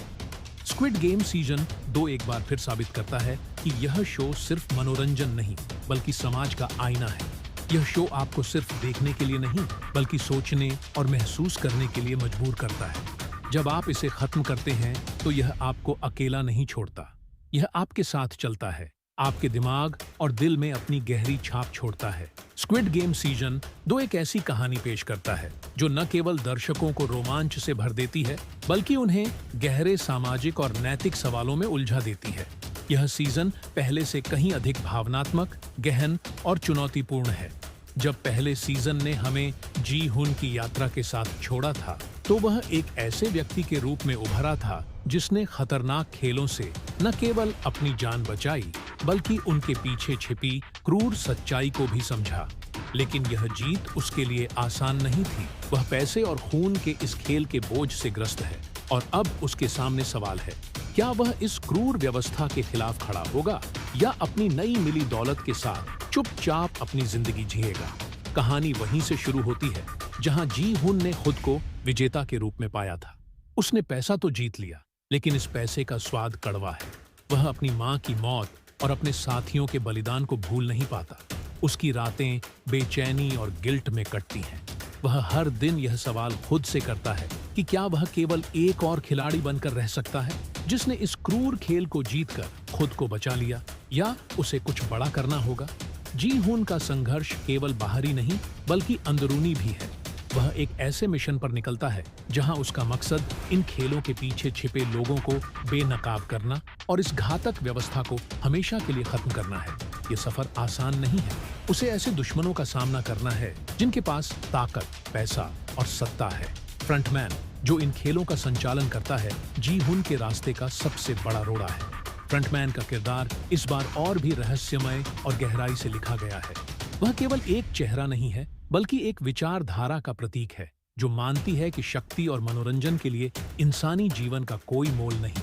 स्क्विड गेम सीजन 2 एक बार फिर साबित करता है कि यह शो सिर्फ मनोरंजन नहीं, बल्कि समाज का आईना है। यह शो आपको सिर्फ देखने के लिए नहीं, बल्कि सोचने और महसूस करने के लिए मजबूर करता है। जब आप इसे खत्म करते हैं तो यह आपको अकेला नहीं छोड़ता, यह आपके साथ चलता है, आपके दिमाग और दिल में अपनी गहरी छाप छोड़ता है। स्क्विड गेम सीजन 2 एक ऐसी कहानी पेश करता है जो न केवल दर्शकों को रोमांच से भर देती है, बल्कि उन्हें गहरे सामाजिक और नैतिक सवालों में उलझा देती है। यह सीजन पहले से कहीं अधिक भावनात्मक, गहन और चुनौतीपूर्ण है। जब पहले सीजन ने हमें जी हुन की यात्रा के साथ छोड़ा था, तो तो वह एक ऐसे व्यक्ति के रूप में उभरा था जिसने खतरनाक खेलों से न केवल अपनी जान बचाई बल्कि उनके पीछे छिपी क्रूर सच्चाई को भी समझा। लेकिन यह जीत उसके लिए आसान नहीं थी। वह पैसे और खून के इस खेल के बोझ से ग्रस्त है और अब उसके सामने सवाल है, क्या वह इस क्रूर व्यवस्था के खिलाफ खड़ा होगा या अपनी नई मिली दौलत के साथ चुपचाप अपनी जिंदगी जिएगा। कहानी वहीं से शुरू होती है जहां जी हुन ने खुद को विजेता के रूप में पाया था। उसने पैसा तो जीत लिया, लेकिन इस पैसे का स्वाद कड़वा है। वह अपनी मां की मौत और अपने साथियों के बलिदान को भूल नहीं पाता। उसकी रातें बेचैनी और गिल्ट में कटती हैं। वह हर दिन यह सवाल खुद से करता है कि क्या वह केवल एक और खिलाड़ी बनकर रह सकता है जिसने इस क्रूर खेल को जीतकर खुद को बचा लिया, या उसे कुछ बड़ा करना होगा। जी हुन का संघर्ष केवल बाहरी नहीं बल्कि अंदरूनी भी है। वह एक ऐसे मिशन पर निकलता है जहां उसका मकसद इन खेलों के पीछे छिपे लोगों को बेनकाब करना और इस घातक व्यवस्था को हमेशा के लिए खत्म करना है। ये सफर आसान नहीं है। उसे ऐसे दुश्मनों का सामना करना है जिनके पास ताकत, पैसा और सत्ता है। फ्रंटमैन, जो इन खेलों का संचालन करता है, जी हुन के रास्ते का सबसे बड़ा रोड़ा है। फ्रंटमैन का किरदार इस बार और भी रहस्यमय और गहराई से लिखा गया है। वह केवल एक चेहरा नहीं है बल्कि एक विचारधारा का प्रतीक है जो मानती है कि शक्ति और मनोरंजन के लिए इंसानी जीवन का कोई मोल नहीं।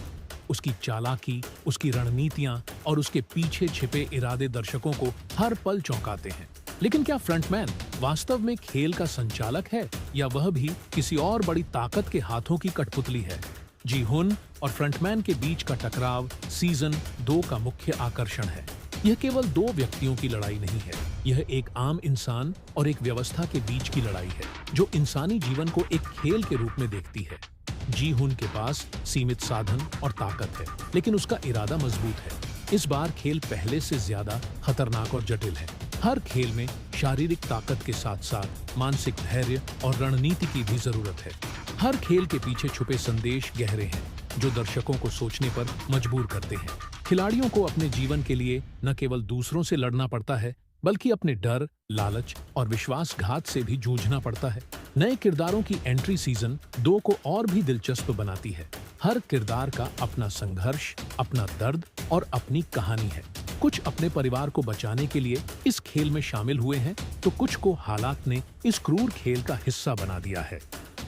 उसकी चालाकी, उसकी रणनीतियां और उसके पीछे छिपे इरादे दर्शकों को हर पल चौंकाते हैं। लेकिन क्या फ्रंटमैन वास्तव में खेल का संचालक है या वह भी किसी और बड़ी ताकत के हाथों की कठपुतली है? जी हुन और फ्रंटमैन के बीच का टकराव सीजन 2 का मुख्य आकर्षण है। यह केवल दो व्यक्तियों की लड़ाई नहीं है, यह एक आम इंसान और एक व्यवस्था के बीच की लड़ाई है जो इंसानी जीवन को एक खेल के रूप में देखती है। जी हुन के पास सीमित साधन और ताकत है, लेकिन उसका इरादा मजबूत है। इस बार खेल पहले से ज्यादा खतरनाक और जटिल है। हर खेल में शारीरिक ताकत के साथ साथ मानसिक धैर्य और रणनीति की भी जरूरत है। हर खेल के पीछे छुपे संदेश गहरे हैं जो दर्शकों को सोचने पर मजबूर करते हैं। खिलाड़ियों को अपने जीवन के लिए न केवल दूसरों से लड़ना पड़ता है बल्कि अपने डर, लालच और विश्वासघात से भी जूझना पड़ता है। नए किरदारों की एंट्री सीजन 2 को और भी दिलचस्प बनाती है। हर किरदार का अपना संघर्ष, अपना दर्द और अपनी कहानी है। कुछ अपने परिवार को बचाने के लिए इस खेल में शामिल हुए हैं, तो कुछ को हालात ने इस क्रूर खेल का हिस्सा बना दिया है।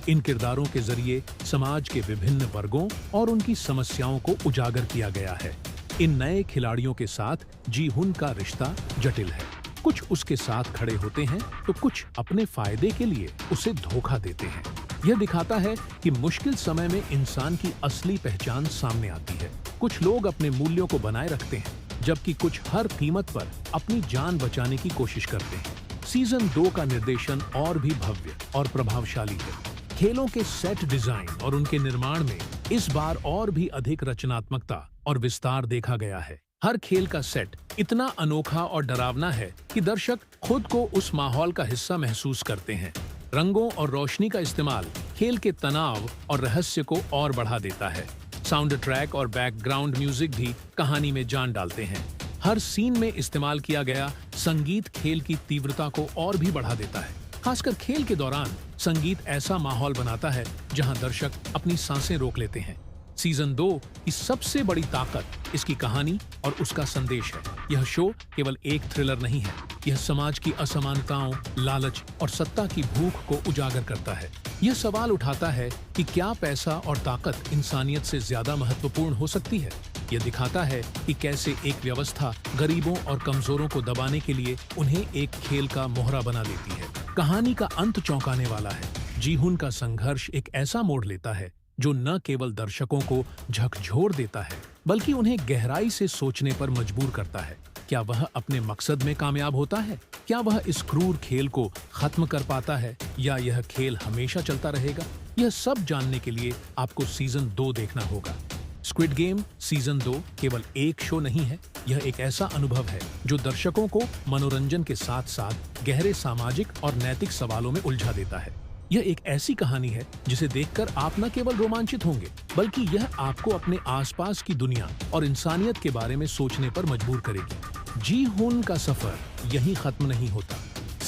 इन किरदारों के जरिए समाज के विभिन्न वर्गों और उनकी समस्याओं को उजागर किया गया है। इन नए खिलाड़ियों के साथ जी हुन का रिश्ता जटिल है। कुछ उसके साथ खड़े होते हैं तो कुछ अपने फायदे के लिए उसे धोखा देते हैं। यह दिखाता है कि मुश्किल समय में इंसान की असली पहचान सामने आती है। कुछ लोग अपने मूल्यों को बनाए रखते हैं, जबकि कुछ हर कीमत पर अपनी जान बचाने की कोशिश करते हैं। सीजन 2 का निर्देशन और भी भव्य और प्रभावशाली है। खेलों के सेट डिजाइन और उनके निर्माण में इस बार और भी अधिक रचनात्मकता और विस्तार देखा गया है। हर खेल का सेट इतना अनोखा और डरावना है कि दर्शक खुद को उस माहौल का हिस्सा महसूस करते हैं। रंगों और रोशनी का इस्तेमाल खेल के तनाव और रहस्य को और बढ़ा देता है। साउंड ट्रैक और बैकग्राउंड म्यूजिक भी कहानी में जान डालते हैं। हर सीन में इस्तेमाल किया गया संगीत खेल की तीव्रता को और भी बढ़ा देता है। खासकर खेल के दौरान संगीत ऐसा माहौल बनाता है जहां दर्शक अपनी सांसें रोक लेते हैं। सीजन 2 की सबसे बड़ी ताकत इसकी कहानी और उसका संदेश है। यह शो केवल एक थ्रिलर नहीं है, यह समाज की असमानताओं, लालच और सत्ता की भूख को उजागर करता है। यह सवाल उठाता है कि क्या पैसा और ताकत इंसानियत से ज्यादा महत्वपूर्ण हो सकती है। यह दिखाता है कि कैसे एक व्यवस्था गरीबों और कमजोरों को दबाने के लिए उन्हें एक खेल का मोहरा बना देती है। कहानी का अंत चौंकाने वाला है। जी हुन का संघर्ष एक ऐसा मोड़ लेता है जो न केवल दर्शकों को झकझोर देता है बल्कि उन्हें गहराई से सोचने पर मजबूर करता है। क्या वह अपने मकसद में कामयाब होता है? क्या वह इस क्रूर खेल को खत्म कर पाता है या यह खेल हमेशा चलता रहेगा? यह सब जानने के लिए आपको सीजन 2 देखना होगा। स्क्विड गेम सीजन 2 केवल एक शो नहीं है, यह एक ऐसा अनुभव है जो दर्शकों को मनोरंजन के साथ साथ गहरे सामाजिक और नैतिक सवालों में उलझा देता है। यह एक ऐसी कहानी है जिसे देखकर आप न केवल रोमांचित होंगे बल्कि यह आपको अपने आसपास की दुनिया और इंसानियत के बारे में सोचने पर मजबूर करेगी। जी हुन का सफर यहीं खत्म नहीं होता।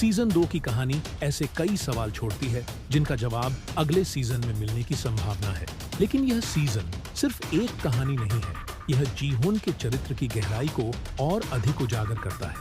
सीजन 2 की कहानी ऐसे कई सवाल छोड़ती है जिनका जवाब अगले सीजन में मिलने की संभावना है। लेकिन यह सीजन सिर्फ एक कहानी नहीं है, यह जी-हुन के चरित्र की गहराई को और अधिक उजागर करता है।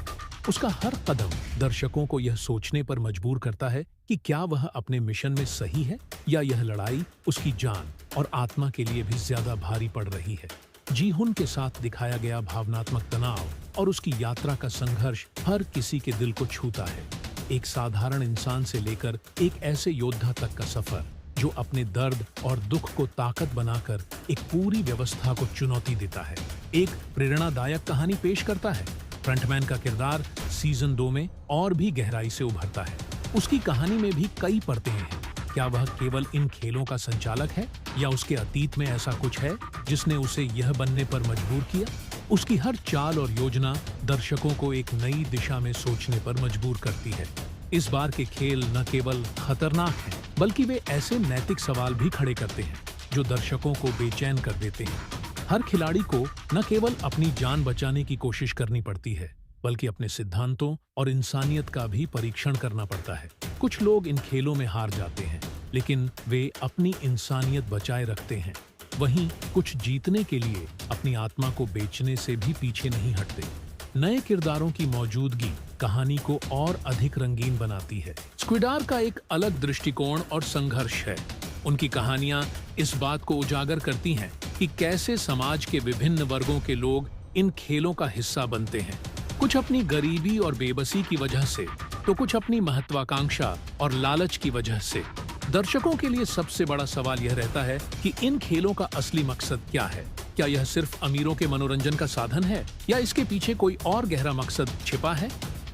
उसका हर कदम दर्शकों को यह सोचने पर मजबूर करता है कि क्या वह अपने मिशन में सही है या यह लड़ाई उसकी जान और आत्मा के लिए भी ज्यादा भारी पड़ रही है। जी-हुन के साथ दिखाया गया भावनात्मक तनाव और उसकी यात्रा का संघर्ष हर किसी के दिल को छूता है। एक साधारण इंसान से लेकर एक ऐसे योद्धा तक का सफर जो अपने दर्द और दुख को ताकत बनाकर एक पूरी व्यवस्था को चुनौती देता है, एक प्रेरणादायक कहानी पेश करता है। फ्रंटमैन का किरदार सीजन 2 में और भी गहराई से उभरता है। उसकी कहानी में भी कई परतें हैं। क्या वह केवल इन खेलों का संचालक है या उसके अतीत में ऐसा कुछ है जिसने उसे यह बनने पर मजबूर किया? उसकी हर चाल और योजना दर्शकों को एक नई दिशा में सोचने पर मजबूर करती है। इस बार के खेल न केवल खतरनाक हैं, बल्कि वे ऐसे नैतिक सवाल भी खड़े करते हैं जो दर्शकों को बेचैन कर देते हैं। हर खिलाड़ी को न केवल अपनी जान बचाने की कोशिश करनी पड़ती है, बल्कि अपने सिद्धांतों और इंसानियत का भी परीक्षण करना पड़ता है। कुछ लोग इन खेलों में हार जाते हैं, लेकिन वे अपनी इंसानियत बचाए रखते हैं। वहीं कुछ जीतने के लिए अपनी आत्मा को बेचने से भी पीछे नहीं हटते। नए किरदारों की मौजूदगी कहानी को और अधिक रंगीन बनाती है। स्क्विडार का एक अलग दृष्टिकोण और संघर्ष है। उनकी कहानियां इस बात को उजागर करती हैं कि कैसे समाज के विभिन्न वर्गों के लोग इन खेलों का हिस्सा बनते हैं। कुछ अपनी गरीबी और बेबसी की वजह से, तो कुछ अपनी महत्वाकांक्षा और लालच की वजह से। दर्शकों के लिए सबसे बड़ा सवाल यह रहता है कि इन खेलों का असली मकसद क्या है। क्या यह सिर्फ अमीरों के मनोरंजन का साधन है या इसके पीछे कोई और गहरा मकसद छिपा है?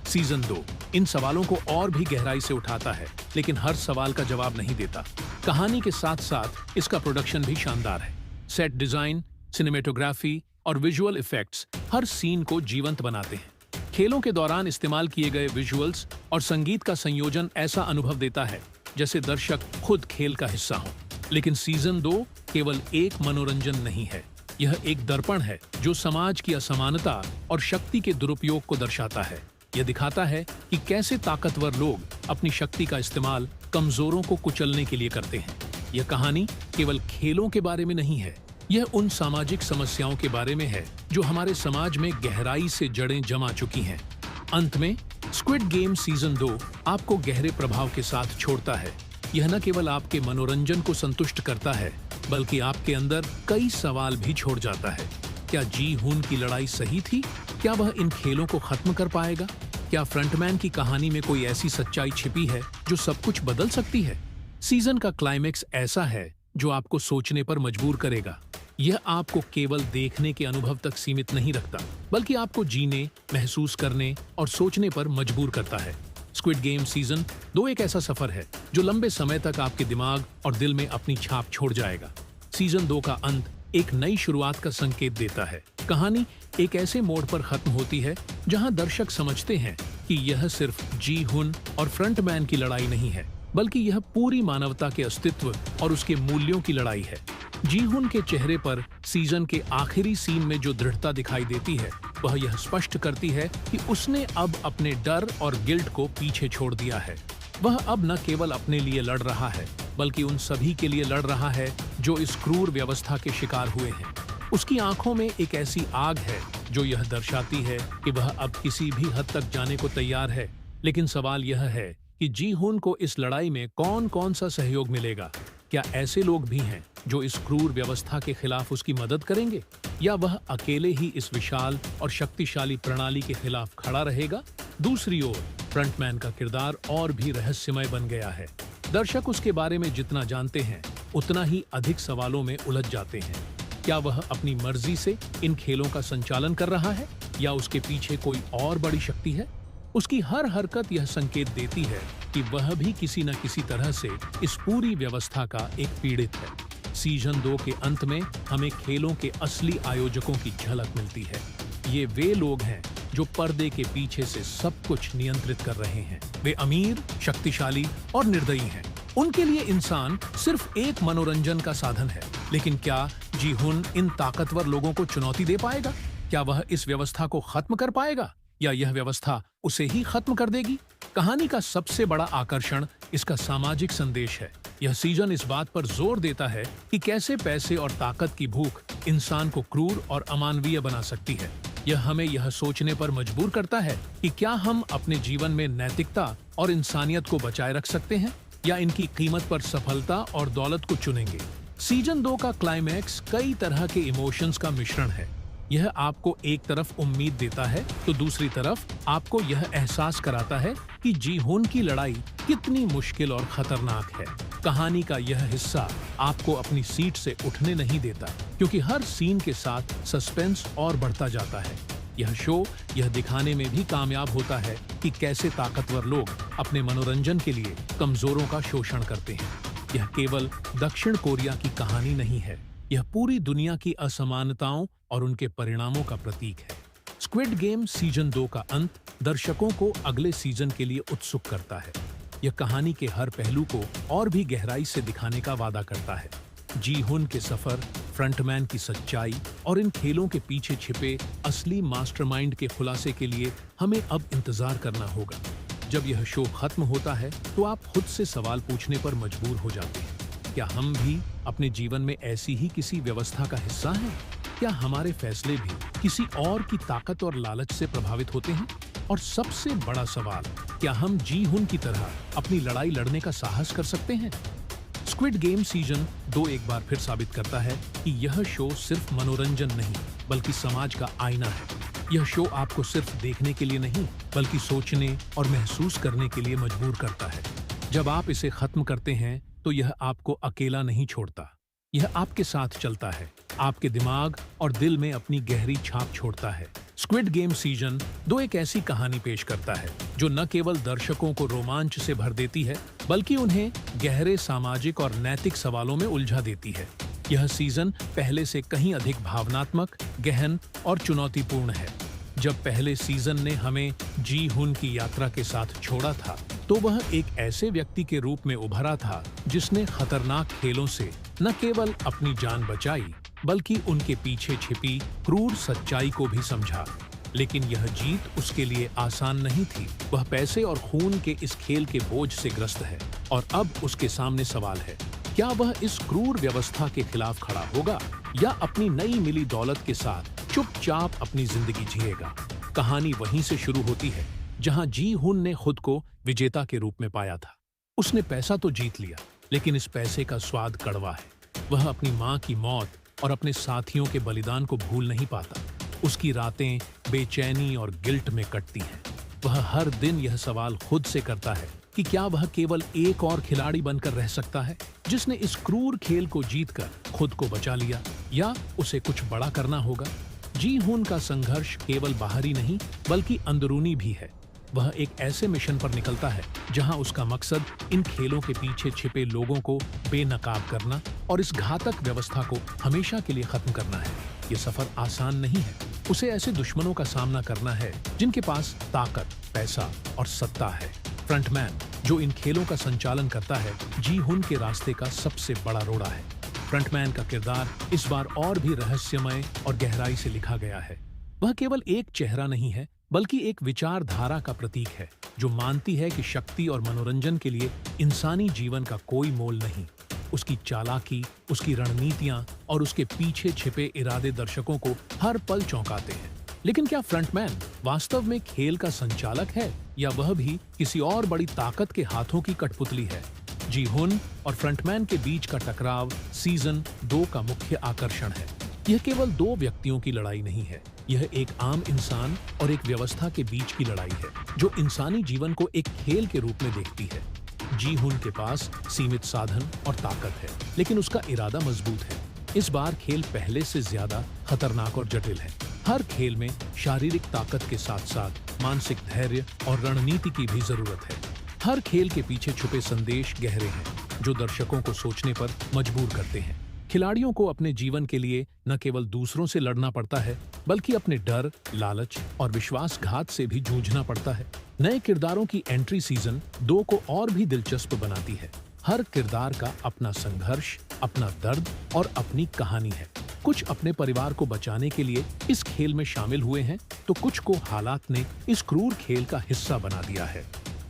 सीजन 2 इन सवालों को और भी गहराई से उठाता है, लेकिन हर सवाल का जवाब नहीं देता। कहानी के साथ साथ इसका प्रोडक्शन भी शानदार है। सेट डिजाइन, सिनेमेटोग्राफी और विजुअल इफेक्ट्स हर सीन को जीवंत बनाते हैं। खेलों के दौरान इस्तेमाल किए गए विजुअल्स और संगीत का संयोजन ऐसा अनुभव देता है जैसे दर्शक खुद खेल का हिस्सा हो। लेकिन सीजन 2 केवल एक मनोरंजन नहीं है, यह एक दर्पण है जो समाज की असमानता और शक्ति के दुरुपयोग को दर्शाता है। यह दिखाता है कि कैसे ताकतवर लोग अपनी शक्ति का इस्तेमाल कमजोरों को कुचलने के लिए करते हैं। यह कहानी केवल खेलों के बारे में नहीं है, यह उन सामाजिक समस्याओं के बारे में है जो हमारे समाज में गहराई से जड़ें जमा चुकी हैं। अंत में स्क्विड गेम सीजन 2 आपको गहरे प्रभाव के साथ छोड़ता है। यह न केवल आपके मनोरंजन को संतुष्ट करता है, बल्कि आपके अंदर कई सवाल भी छोड़ जाता है। क्या जी-हुन की लड़ाई सही थी? क्या वह इन खेलों को खत्म कर पाएगा? क्या फ्रंटमैन की कहानी में कोई ऐसी सच्चाई छिपी है जो सब कुछ बदल सकती है? सीजन का क्लाइमेक्स ऐसा है जो आपको सोचने पर मजबूर करेगा। यह आपको केवल देखने के अनुभव तक सीमित नहीं रखता, बल्कि आपको जीने, महसूस करने और सोचने पर मजबूर करता है। स्क्विड गेम सीजन 2 एक ऐसा सफर है जो लंबे समय तक आपके दिमाग और दिल में अपनी छाप छोड़ जाएगा। सीजन 2 का अंत एक नई शुरुआत का संकेत देता है। कहानी एक ऐसे मोड़ पर खत्म होती है जहां दर्शक समझते हैं कि यह सिर्फ जी-हुन और फ्रंटमैन की लड़ाई नहीं है, बल्कि यह पूरी मानवता के अस्तित्व और उसके मूल्यों की लड़ाई है। जी-हुन के चेहरे पर सीजन के आखिरी सीन में जो दृढ़ता दिखाई देती है, वह यह स्पष्ट करती है कि उसने अब अपने डर और गिल्ट को पीछे छोड़ दिया है। वह अब न केवल अपने लिए लड़ रहा है, बल्कि उन सभी के लिए लड़ रहा है जो इस क्रूर व्यवस्था के शिकार हुए हैं। उसकी आंखों में एक ऐसी आग है जो यह दर्शाती है कि वह अब किसी भी हद तक जाने को तैयार है। लेकिन सवाल यह है कि जी-हुन को इस लड़ाई में कौन कौन सा सहयोग मिलेगा? क्या ऐसे लोग भी हैं जो इस क्रूर व्यवस्था के खिलाफ उसकी मदद करेंगे, या वह अकेले ही इस विशाल और शक्तिशाली प्रणाली के खिलाफ खड़ा रहेगा? दूसरी ओर फ्रंटमैन का किरदार और भी रहस्यमय बन गया है। दर्शक उसके बारे में जितना जानते हैं, उतना ही अधिक सवालों में उलझ जाते हैं। क्या वह अपनी मर्जी से इन खेलों का संचालन कर रहा है, या उसके पीछे कोई और बड़ी शक्ति है? उसकी हर हरकत यह संकेत देती है कि वह भी किसी न किसी तरह से इस पूरी व्यवस्था का एक पीड़ित है। सीजन 2 के अंत में हमें खेलों के असली आयोजकों की झलक मिलती है। ये वे लोग हैं जो पर्दे के पीछे से सब कुछ नियंत्रित कर रहे हैं। वे अमीर, शक्तिशाली और निर्दयी हैं। उनके लिए इंसान सिर्फ एक मनोरंजन का साधन है। लेकिन क्या जी-हुन इन ताकतवर लोगों को चुनौती दे पाएगा? क्या वह इस व्यवस्था को खत्म कर पाएगा, या यह व्यवस्था उसे ही खत्म कर देगी? कहानी का सबसे बड़ा आकर्षण इसका सामाजिक संदेश है। यह सीजन इस बात पर जोर देता है कि कैसे पैसे और ताकत की भूख इंसान को क्रूर और अमानवीय बना सकती है। यह हमें यह सोचने पर मजबूर करता है कि क्या हम अपने जीवन में नैतिकता और इंसानियत को बचाए रख सकते हैं या इनकी कीमत पर सफलता और दौलत को चुनेंगे। सीजन 2 का क्लाइमैक्स कई तरह के इमोशंस का मिश्रण है। यह आपको एक तरफ उम्मीद देता है तो दूसरी तरफ आपको यह एहसास कराता है कि जी-हुन की लड़ाई कितनी मुश्किल और खतरनाक है। कहानी का यह हिस्सा आपको अपनी सीट से उठने नहीं देता, क्योंकि हर सीन के साथ सस्पेंस और बढ़ता जाता है। यह शो यह दिखाने में भी कामयाब होता है कि कैसे ताकतवर लोग अपने मनोरंजन के लिए कमजोरों का शोषण करते हैं। यह केवल दक्षिण कोरिया की कहानी नहीं है, यह पूरी दुनिया की असमानताओं और उनके परिणामों का प्रतीक है। स्क्विड गेम सीजन 2 का अंत दर्शकों को अगले सीजन के लिए उत्सुक करता है। यह कहानी के हर पहलू को और भी गहराई से दिखाने का वादा करता है। जी-हुन के सफर, फ्रंटमैन की सच्चाई और इन खेलों के पीछे छिपे असली मास्टरमाइंड के खुलासे के लिए हमें अब इंतजार करना होगा। जब यह शो खत्म होता है तो आप खुद से सवाल पूछने पर मजबूर हो जाते हैं, क्या हम भी अपने जीवन में ऐसी ही किसी व्यवस्था का हिस्सा हैं? क्या हमारे फैसले भी किसी और की ताकत और लालच से प्रभावित होते हैं? और सबसे बड़ा सवाल, क्या हम जी-हुन की तरह अपनी लड़ाई लड़ने का साहस कर सकते हैं? स्क्विड गेम सीजन 2 एक बार फिर साबित करता है कि यह शो सिर्फ मनोरंजन नहीं, बल्कि समाज का आईना है। यह शो आपको सिर्फ देखने के लिए नहीं, बल्कि सोचने और महसूस करने के लिए मजबूर करता है। जब आप इसे खत्म करते हैं तो यह आपको अकेला नहीं छोड़ता, यह आपके साथ चलता है, आपके दिमाग और दिल में अपनी गहरी छाप छोड़ता है। स्क्विड गेम सीजन 2 एक ऐसी कहानी पेश करता है जो न केवल दर्शकों को रोमांच से भर देती है, बल्कि उन्हें गहरे सामाजिक और नैतिक सवालों में उलझा देती है। यह सीजन पहले से कहीं अधिक भावनात्मक, गहन और चुनौतीपूर्ण है। जब पहले सीजन ने हमें जी-हुन की यात्रा के साथ छोड़ा था, तो वह एक ऐसे व्यक्ति के रूप में उभरा था जिसने खतरनाक खेलों से न केवल अपनी जान बचाई, बल्कि उनके पीछे छिपी क्रूर सच्चाई को भी समझा। लेकिन यह जीत उसके लिए आसान नहीं थी। वह पैसे और खून के इस खेल के बोझ से ग्रस्त है और अब उसके सामने सवाल है, क्या वह इस क्रूर व्यवस्था के खिलाफ खड़ा होगा या अपनी नई मिली दौलत के साथ चुपचाप अपनी जिंदगी जिएगा। कहानी वहीं से शुरू होती है जहां जी-हुन ने खुद को विजेता के रूप में पाया था। उसने पैसा तो जीत लिया, लेकिन इस पैसे का स्वाद कड़वा है। वह अपनी मां की मौत और अपने साथियों के बलिदान को भूल नहीं पाता। उसकी रातें बेचैनी और गिल्ट में कटती हैं। वह हर दिन यह सवाल खुद से करता है कि क्या वह केवल एक और खिलाड़ी बनकर रह सकता है जिसने इस क्रूर खेल को जीतकर खुद को बचा लिया, या उसे कुछ बड़ा करना होगा। जी-हुन का संघर्ष केवल बाहरी नहीं, बल्कि अंदरूनी भी है। वह एक ऐसे मिशन पर निकलता है जहां उसका मकसद इन खेलों के पीछे छिपे लोगों को बेनकाब करना और इस घातक व्यवस्था को हमेशा के लिए खत्म करना है। ये सफर आसान नहीं है। उसे ऐसे दुश्मनों का सामना करना है जिनके पास ताकत, पैसा और सत्ता है। फ्रंटमैन, जो इन खेलों का संचालन करता है, जी-हुन के रास्ते का सबसे बड़ा रोड़ा है। फ्रंटमैन का किरदार इस बार और भी रहस्यमय और गहराई से लिखा गया है। वह केवल एक चेहरा नहीं है, बल्कि एक विचारधारा का प्रतीक है जो मानती है कि शक्ति और मनोरंजन के लिए इंसानी जीवन का कोई मोल नहीं। उसकी चालाकी, उसकी रणनीतियां और उसके पीछे छिपे इरादे दर्शकों को हर पल चौंकाते हैं। लेकिन क्या फ्रंटमैन वास्तव में खेल का संचालक है, या वह भी किसी और बड़ी ताकत के हाथों की कठपुतली है? जी-हुन और फ्रंटमैन के बीच का टकराव सीजन 2 का मुख्य आकर्षण है। यह केवल दो व्यक्तियों की लड़ाई नहीं है, यह एक आम इंसान और एक व्यवस्था के बीच की लड़ाई है जो इंसानी जीवन को एक खेल के रूप में देखती है। जी-हुन के पास सीमित साधन और ताकत है, लेकिन उसका इरादा मजबूत है। इस बार खेल पहले से ज्यादा खतरनाक और जटिल है। हर खेल में शारीरिक ताकत के साथ साथ मानसिक धैर्य और रणनीति की भी जरूरत है। हर खेल के पीछे छुपे संदेश गहरे हैं जो दर्शकों को सोचने पर मजबूर करते हैं। खिलाड़ियों को अपने जीवन के लिए न केवल दूसरों से लड़ना पड़ता है, बल्कि अपने डर, लालच और विश्वासघात से भी जूझना पड़ता है। नए किरदारों की एंट्री सीजन 2 को और भी दिलचस्प बनाती है। हर किरदार का अपना संघर्ष, अपना दर्द और अपनी कहानी है। कुछ अपने परिवार को बचाने के लिए इस खेल में शामिल हुए हैं, तो कुछ को हालात ने इस क्रूर खेल का हिस्सा बना दिया है।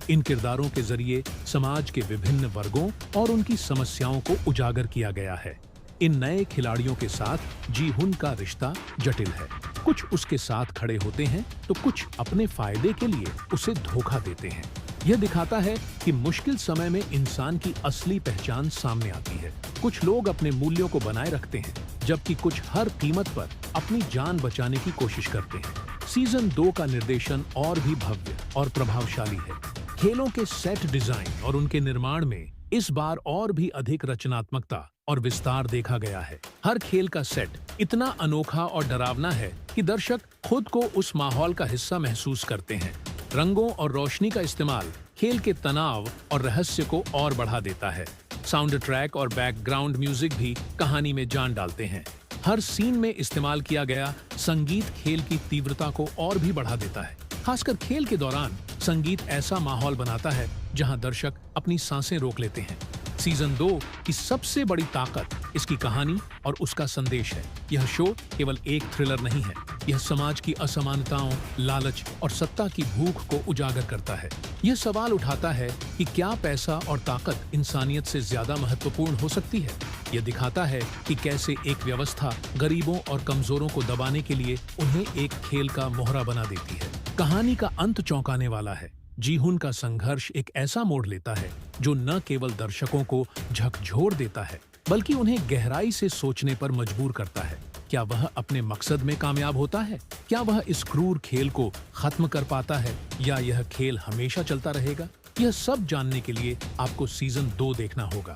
इन किरदारों के जरिए समाज के विभिन्न वर्गों और उनकी समस्याओं को उजागर किया गया है। इन नए खिलाड़ियों के साथ जी हुन का रिश्ता जटिल है। कुछ उसके साथ खड़े होते हैं तो कुछ अपने फायदे के लिए उसे धोखा देते हैं। यह दिखाता है कि मुश्किल समय में इंसान की असली पहचान सामने आती है। कुछ लोग अपने मूल्यों को बनाए रखते हैं, जबकि कुछ हर कीमत पर अपनी जान बचाने की कोशिश करते हैं। सीजन 2 का निर्देशन और भी भव्य और प्रभावशाली है। खेलों के सेट डिजाइन और उनके निर्माण में इस बार और भी अधिक रचनात्मकता और विस्तार देखा गया है। हर खेल का सेट इतना अनोखा और डरावना है कि दर्शक खुद को उस माहौल का हिस्सा महसूस करते हैं। रंगों और रोशनी का इस्तेमाल खेल के तनाव और रहस्य को और बढ़ा देता है। साउंड ट्रैक और बैकग्राउंड म्यूजिक भी कहानी में जान डालते हैं। हर सीन में इस्तेमाल किया गया संगीत खेल की तीव्रता को और भी बढ़ा देता है। खासकर खेल के दौरान संगीत ऐसा माहौल बनाता है जहां दर्शक अपनी सांसें रोक लेते हैं। सीजन 2 की सबसे बड़ी ताकत इसकी कहानी और उसका संदेश है। यह शो केवल एक थ्रिलर नहीं है, यह समाज की असमानताओं, लालच और सत्ता की भूख को उजागर करता है। यह सवाल उठाता है कि क्या पैसा और ताकत इंसानियत से ज्यादा महत्वपूर्ण हो सकती है। यह दिखाता है कि कैसे एक व्यवस्था गरीबों और कमजोरों को दबाने के लिए उन्हें एक खेल का मोहरा बना देती है। कहानी का अंत चौंकाने वाला है। जी हुन का संघर्ष एक ऐसा मोड़ लेता है जो न केवल दर्शकों को झकझोर देता है, बल्कि उन्हें गहराई से सोचने पर मजबूर करता है। क्या वह अपने मकसद में कामयाब होता है? क्या वह इस क्रूर खेल को खत्म कर पाता है, या यह खेल हमेशा चलता रहेगा? यह सब जानने के लिए आपको सीजन 2 देखना होगा।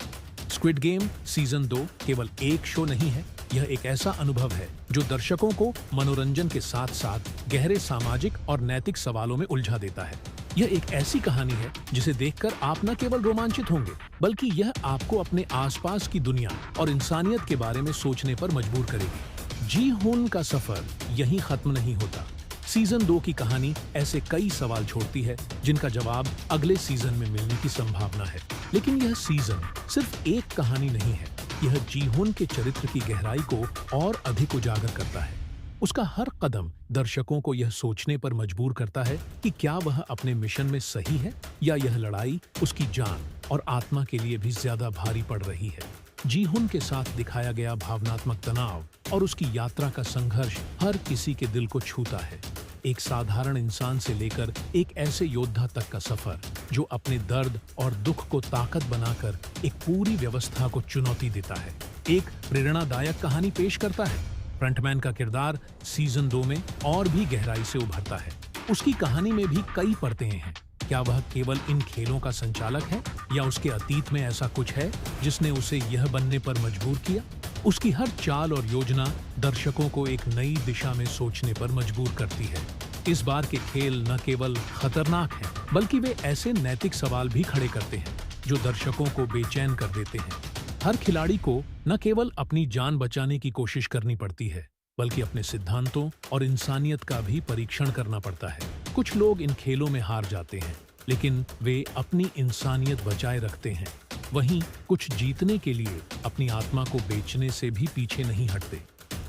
स्क्विड गेम सीजन 2 केवल एक शो नहीं है, यह एक ऐसा अनुभव है जो दर्शकों को मनोरंजन के साथ साथ गहरे सामाजिक और नैतिक सवालों में उलझा देता है। यह एक ऐसी कहानी है जिसे देखकर आप न केवल रोमांचित होंगे, बल्कि यह आपको अपने आसपास की दुनिया और इंसानियत के बारे में सोचने पर मजबूर करेगी। जी हुन का सफर यहीं खत्म नहीं होता। सीजन 2 की कहानी ऐसे कई सवाल छोड़ती है जिनका जवाब अगले सीजन में मिलने की संभावना है। लेकिन यह सीजन सिर्फ एक कहानी नहीं है, यह जी हुन के चरित्र की गहराई को और अधिक उजागर करता है। उसका हर कदम दर्शकों को यह सोचने पर मजबूर करता है कि क्या वह अपने मिशन में सही है, या यह लड़ाई उसकी जान और आत्मा के लिए भी ज्यादा भारी पड़ रही है। जी हुन के साथ दिखाया गया भावनात्मक तनाव और उसकी यात्रा का संघर्ष हर किसी के दिल को छूता है। एक साधारण इंसान से लेकर एक ऐसे योद्धा तक का सफर जो अपने दर्द और दुख को ताकत बनाकर एक पूरी व्यवस्था को चुनौती देता है, एक प्रेरणादायक कहानी पेश करता है। फ्रंटमैन का किरदार सीजन 2 में और भी गहराई से उभरता है। उसकी कहानी में भी कई परतें हैं। क्या वह केवल इन खेलों का संचालक है, या उसके अतीत में ऐसा कुछ है जिसने उसे यह बनने पर मजबूर किया? उसकी हर चाल और योजना दर्शकों को एक नई दिशा में सोचने पर मजबूर करती है। इस बार के खेल न केवल खतरनाक हैं, बल्कि वे ऐसे नैतिक सवाल भी खड़े करते हैं जो दर्शकों को बेचैन कर देते हैं। हर खिलाड़ी को न केवल अपनी जान बचाने की कोशिश करनी पड़ती है, बल्कि अपने सिद्धांतों और इंसानियत का भी परीक्षण करना पड़ता है। कुछ लोग इन खेलों में हार जाते हैं, लेकिन वे अपनी इंसानियत बचाए रखते हैं। वहीं कुछ जीतने के लिए अपनी आत्मा को बेचने से भी पीछे नहीं हटते।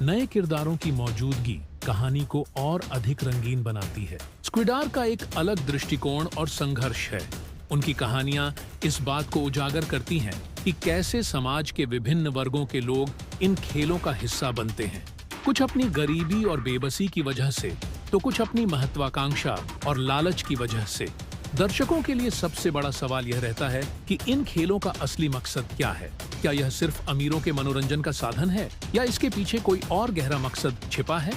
नए किरदारों की मौजूदगी कहानी को और अधिक रंगीन बनाती है। स्क्विडार का एक अलग दृष्टिकोण और संघर्ष है। उनकी कहानियां इस बात को उजागर करती हैं कि कैसे समाज के विभिन्न वर्गों के लोग इन खेलों का हिस्सा बनते हैं। कुछ अपनी गरीबी और बेबसी की वजह से, तो कुछ अपनी महत्वाकांक्षा और लालच की वजह से। दर्शकों के लिए सबसे बड़ा सवाल यह रहता है कि इन खेलों का असली मकसद क्या है। क्या यह सिर्फ अमीरों के मनोरंजन का साधन है, या इसके पीछे कोई और गहरा मकसद छिपा है?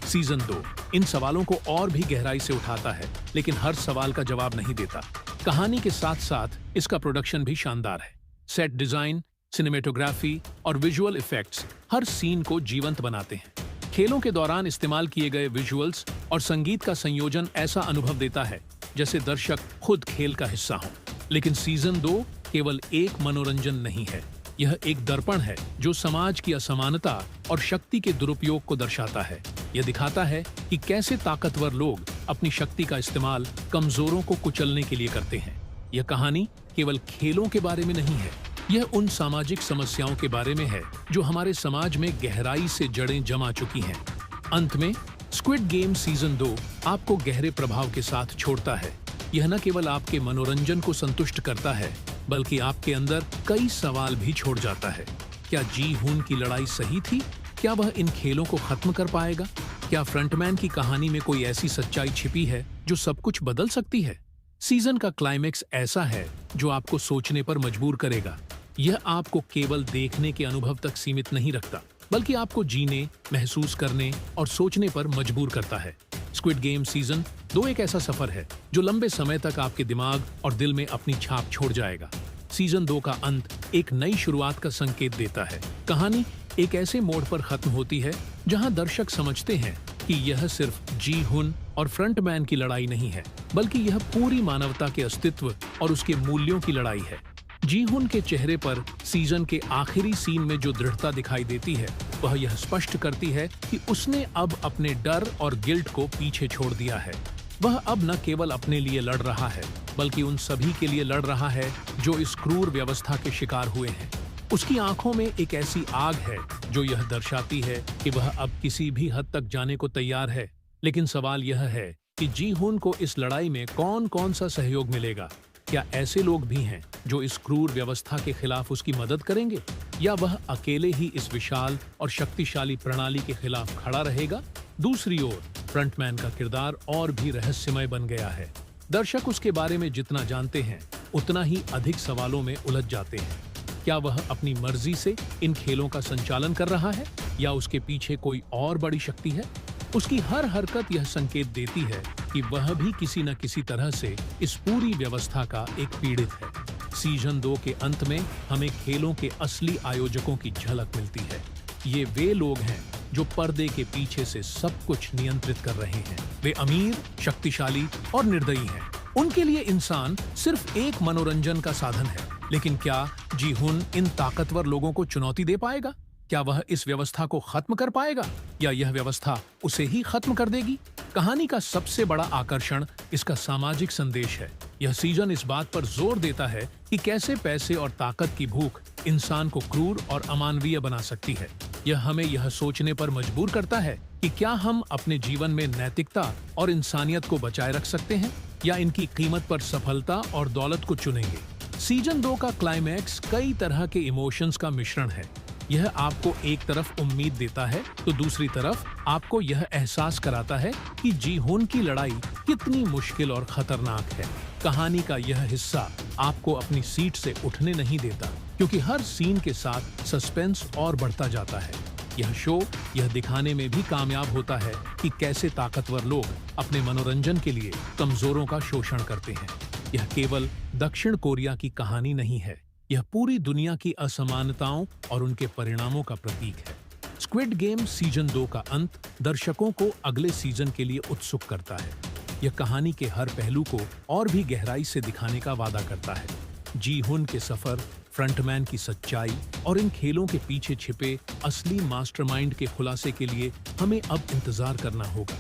सीजन 2 इन सवालों को और भी गहराई से उठाता है, लेकिन हर सवाल का जवाब नहीं देता। कहानी के साथ साथ इसका प्रोडक्शन भी शानदार है। सेट डिजाइन, सिनेमेटोग्राफी और विजुअल इफेक्ट्स हर सीन को जीवंत बनाते हैं। खेलों के दौरान इस्तेमाल किए गए विजुअल्स और संगीत का संयोजन ऐसा अनुभव देता है जैसे दर्शक खुद खेल का हिस्सा हों। लेकिन सीजन 2 केवल एक मनोरंजन नहीं है, यह एक दर्पण है जो समाज की असमानता और शक्ति के दुरुपयोग को दर्शाता है। यह दिखाता है कि कैसे ताकतवर लोग अपनी शक्ति का इस्तेमाल कमजोरों को कुचलने के लिए करते हैं। यह कहानी केवल खेलों के बारे में नहीं है, यह उन सामाजिक समस्याओं के बारे में है जो हमारे समाज में गहराई से जड़ें जमा चुकी हैं। अंत में स्क्विड गेम सीजन 2 आपको गहरे प्रभाव के साथ छोड़ता है। यह न केवल आपके मनोरंजन को संतुष्ट करता है, बल्कि आपके अंदर कई सवाल भी छोड़ जाता है। क्या जी हुन की लड़ाई सही थी? क्या वह इन खेलों को खत्म कर पाएगा? क्या फ्रंटमैन की कहानी में कोई ऐसी सच्चाई छिपी है जो सब कुछ बदल सकती है? सीजन का क्लाइमेक्स ऐसा है जो आपको सोचने पर मजबूर करेगा। यह आपको केवल देखने के अनुभव तक सीमित नहीं रखता, बल्कि आपको जीने, महसूस करने और सोचने पर मजबूर करता है। स्क्विड गेम सीजन 2 एक ऐसा सफर है जो लंबे समय तक आपके दिमाग और दिल में अपनी छाप छोड़ जाएगा। सीजन 2 का अंत एक नई शुरुआत का संकेत देता है। कहानी एक ऐसे मोड़ पर खत्म होती है जहां दर्शक समझते हैं कि यह सिर्फ जी हुन और फ्रंटमैन की लड़ाई नहीं है, बल्कि यह पूरी मानवता के अस्तित्व और उसके मूल्यों की लड़ाई है। जी हुन के चेहरे पर सीजन के आखिरी सीन में जो दृढ़ता दिखाई देती है, वह यह स्पष्ट करती है कि उसने अब अपने डर और गिल्ट को पीछे छोड़ दिया है। वह अब न केवल अपने लिए लड़ रहा है, बल्कि उन सभी के लिए लड़ रहा है जो इस क्रूर व्यवस्था के शिकार हुए हैं। उसकी आंखों में एक ऐसी आग है जो यह दर्शाती है कि वह अब किसी भी हद तक जाने को तैयार है। लेकिन सवाल यह है कि जी हुन को इस लड़ाई में कौन कौन सा सहयोग मिलेगा? क्या ऐसे लोग भी हैं जो इस क्रूर व्यवस्था के खिलाफ उसकी मदद करेंगे, या वह अकेले ही इस विशाल और शक्तिशाली प्रणाली के खिलाफ खड़ा रहेगा? दूसरी ओर फ्रंटमैन का किरदार और भी रहस्यमय बन गया है। दर्शक उसके बारे में जितना जानते हैं, उतना ही अधिक सवालों में उलझ जाते हैं। क्या वह अपनी मर्जी से इन खेलों का संचालन कर रहा है, या उसके पीछे कोई और बड़ी शक्ति है? उसकी हर हरकत यह संकेत देती है कि वह भी किसी न किसी तरह से इस पूरी व्यवस्था का एक पीड़ित है। सीजन 2 के अंत में हमें खेलों के असली आयोजकों की झलक मिलती है। ये वे लोग हैं जो पर्दे के पीछे से सब कुछ नियंत्रित कर रहे हैं। वे अमीर, शक्तिशाली और निर्दयी हैं। उनके लिए इंसान सिर्फ एक मनोरंजन का साधन है। लेकिन क्या जी हुन इन ताकतवर लोगों को चुनौती दे पाएगा? क्या वह इस व्यवस्था को खत्म कर पाएगा, या यह व्यवस्था उसे ही खत्म कर देगी? कहानी का सबसे बड़ा आकर्षण इसका सामाजिक संदेश है। यह सीजन इस बात पर जोर देता है कि कैसे पैसे और ताकत की भूख इंसान को क्रूर और अमानवीय बना सकती है। यह हमें यह सोचने पर मजबूर करता है कि क्या हम अपने जीवन में नैतिकता और इंसानियत को बचाए रख सकते हैं, या इनकी कीमत पर सफलता और दौलत को चुनेंगे। सीजन 2 का क्लाइमैक्स कई तरह के इमोशंस का मिश्रण है। यह आपको एक तरफ उम्मीद देता है, तो दूसरी तरफ आपको यह एहसास कराता है कि जी हुन की लड़ाई कितनी मुश्किल और खतरनाक है। कहानी का यह हिस्सा आपको अपनी सीट से उठने नहीं देता, क्योंकि हर सीन के साथ सस्पेंस और बढ़ता जाता है। यह शो यह दिखाने में भी कामयाब होता है कि कैसे ताकतवर लोग अपने मनोरंजन के लिए कमजोरों का शोषण करते हैं। यह केवल दक्षिण कोरिया की कहानी नहीं है, यह पूरी दुनिया की असमानताओं और उनके परिणामों का प्रतीक है। स्क्विड गेम सीजन 2 का अंत दर्शकों को अगले सीजन के लिए उत्सुक करता है। यह कहानी के हर पहलू को और भी गहराई से दिखाने का वादा करता है। जी हुन के सफर, फ्रंटमैन की सच्चाई और इन खेलों के पीछे छिपे असली मास्टरमाइंड के खुलासे के लिए हमें अब इंतजार करना होगा।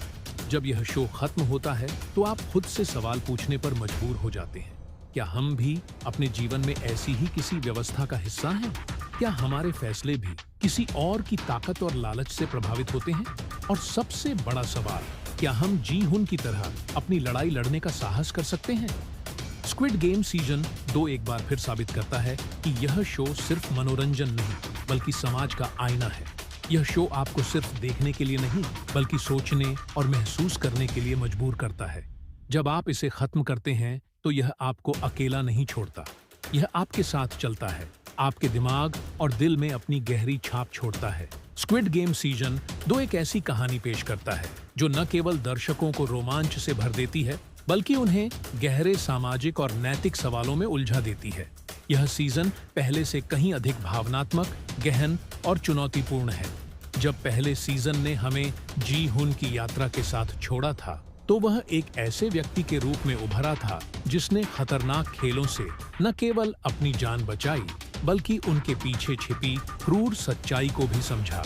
जब यह शो खत्म होता है तो आप खुद से सवाल पूछने पर मजबूर हो जाते हैं। क्या हम भी अपने जीवन में ऐसी ही किसी व्यवस्था का हिस्सा हैं? क्या हमारे फैसले भी किसी और की ताकत और लालच से प्रभावित होते हैं? और सबसे बड़ा सवाल, क्या हम जी हुन की तरह अपनी लड़ाई लड़ने का साहस कर सकते हैं? स्क्विड गेम सीजन 2 एक बार फिर साबित करता है कि यह शो सिर्फ मनोरंजन नहीं, बल्कि समाज का आईना है। यह शो आपको सिर्फ देखने के लिए नहीं, बल्कि सोचने और महसूस करने के लिए मजबूर करता है। जब आप इसे खत्म करते हैं तो यह आपको अकेला नहीं छोड़ता, यह आपके साथ चलता है, आपके दिमाग और दिल में अपनी गहरी छाप छोड़ता है। स्क्विड गेम सीजन 2 एक ऐसी कहानी पेश करता है जो न केवल दर्शकों को रोमांच से भर देती है, बल्कि उन्हें गहरे सामाजिक और नैतिक सवालों में उलझा देती है। यह सीजन पहले से कहीं अधिक भावनात्मक, गहन और चुनौतीपूर्ण है। जब पहले सीजन ने हमें जी हुन की यात्रा के साथ छोड़ा था, तो वह एक ऐसे व्यक्ति के रूप में उभरा था जिसने खतरनाक खेलों से न केवल अपनी जान बचाई, बल्कि उनके पीछे छिपी क्रूर सच्चाई को भी समझा।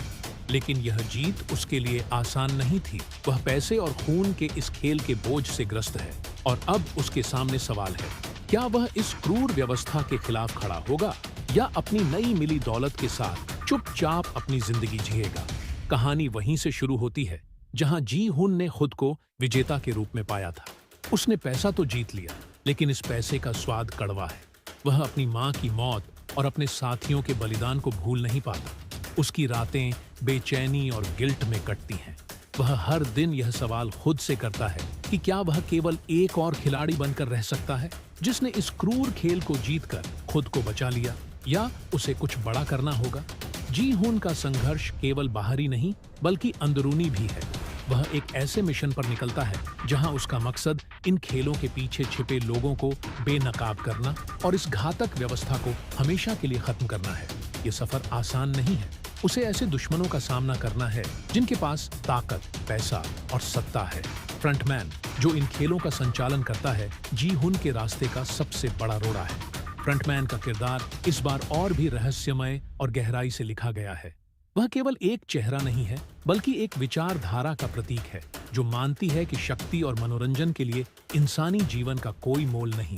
लेकिन यह जीत उसके लिए आसान नहीं थी। वह पैसे और खून के इस खेल के बोझ से ग्रस्त है, और अब उसके सामने सवाल है, क्या वह इस क्रूर व्यवस्था के खिलाफ खड़ा होगा, या अपनी नई मिली दौलत के साथ चुपचाप अपनी जिंदगी जिएगा? कहानी वहीं से शुरू होती है जहां जी हुन ने खुद को विजेता के रूप में पाया था। उसने पैसा तो जीत लिया, लेकिन इस पैसे का स्वाद कड़वा है। वह अपनी माँ की मौत और अपने साथियों के बलिदान को भूल नहीं पाता। उसकी रातें बेचैनी और गिल्ट में कटती हैं। वह हर दिन यह सवाल खुद से करता है कि क्या वह केवल एक और खिलाड़ी बनकर रह सकता है, जिसने इस क्रूर खेल को जीतकर खुद को बचा लिया, या उसे कुछ बड़ा करना होगा। जी हुन का संघर्ष केवल बाहरी नहीं बल्कि अंदरूनी भी है। वह एक ऐसे मिशन पर निकलता है जहां उसका मकसद इन खेलों के पीछे छिपे लोगों को बेनकाब करना और इस घातक व्यवस्था को हमेशा के लिए खत्म करना है। ये सफर आसान नहीं है। उसे ऐसे दुश्मनों का सामना करना है जिनके पास ताकत, पैसा और सत्ता है। फ्रंटमैन, जो इन खेलों का संचालन करता है, जी हुन के रास्ते का सबसे बड़ा रोड़ा है। फ्रंटमैन का किरदार इस बार और भी रहस्यमय और गहराई से लिखा गया है। वह केवल एक चेहरा नहीं है, बल्कि एक विचारधारा का प्रतीक है, जो मानती है कि शक्ति और मनोरंजन के लिए इंसानी जीवन का कोई मोल नहीं।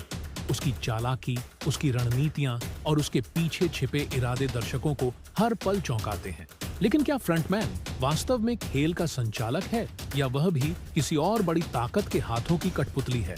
उसकी चालाकी, उसकी रणनीतियां और उसके पीछे छिपे इरादे दर्शकों को हर पल चौंकाते हैं। लेकिन क्या फ्रंटमैन वास्तव में खेल का संचालक है, या वह भी किसी और बड़ी ताकत के हाथों की कठपुतली है?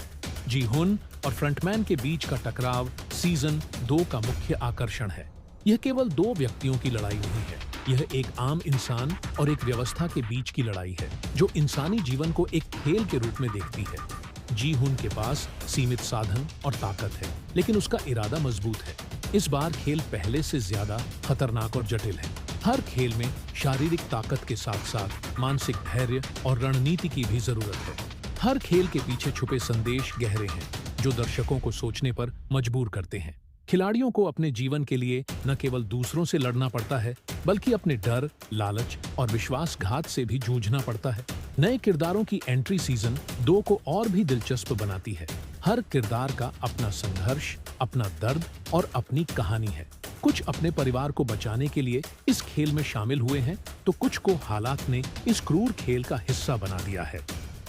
जी हुन और फ्रंटमैन के बीच का टकराव सीजन 2 का मुख्य आकर्षण है। यह केवल दो व्यक्तियों की लड़ाई नहीं है, यह एक आम इंसान और एक व्यवस्था के बीच की लड़ाई है, जो इंसानी जीवन को एक खेल के रूप में देखती है। जी हुन के पास सीमित साधन और ताकत है, लेकिन उसका इरादा मजबूत है। इस बार खेल पहले से ज्यादा खतरनाक और जटिल है। हर खेल में शारीरिक ताकत के साथ साथ मानसिक धैर्य और रणनीति की भी जरूरत है। हर खेल के पीछे छुपे संदेश गहरे हैं, जो दर्शकों को सोचने पर मजबूर करते हैं। खिलाड़ियों को अपने जीवन के लिए न केवल दूसरों से लड़ना पड़ता है, बल्कि अपने डर, लालच और विश्वासघात से भी जूझना पड़ता है। नए किरदारों की एंट्री सीजन 2 को और भी दिलचस्प बनाती है। हर किरदार का अपना संघर्ष, अपना दर्द और अपनी कहानी है। कुछ अपने परिवार को बचाने के लिए इस खेल में शामिल हुए हैं, तो कुछ को हालात ने इस क्रूर खेल का हिस्सा बना दिया है।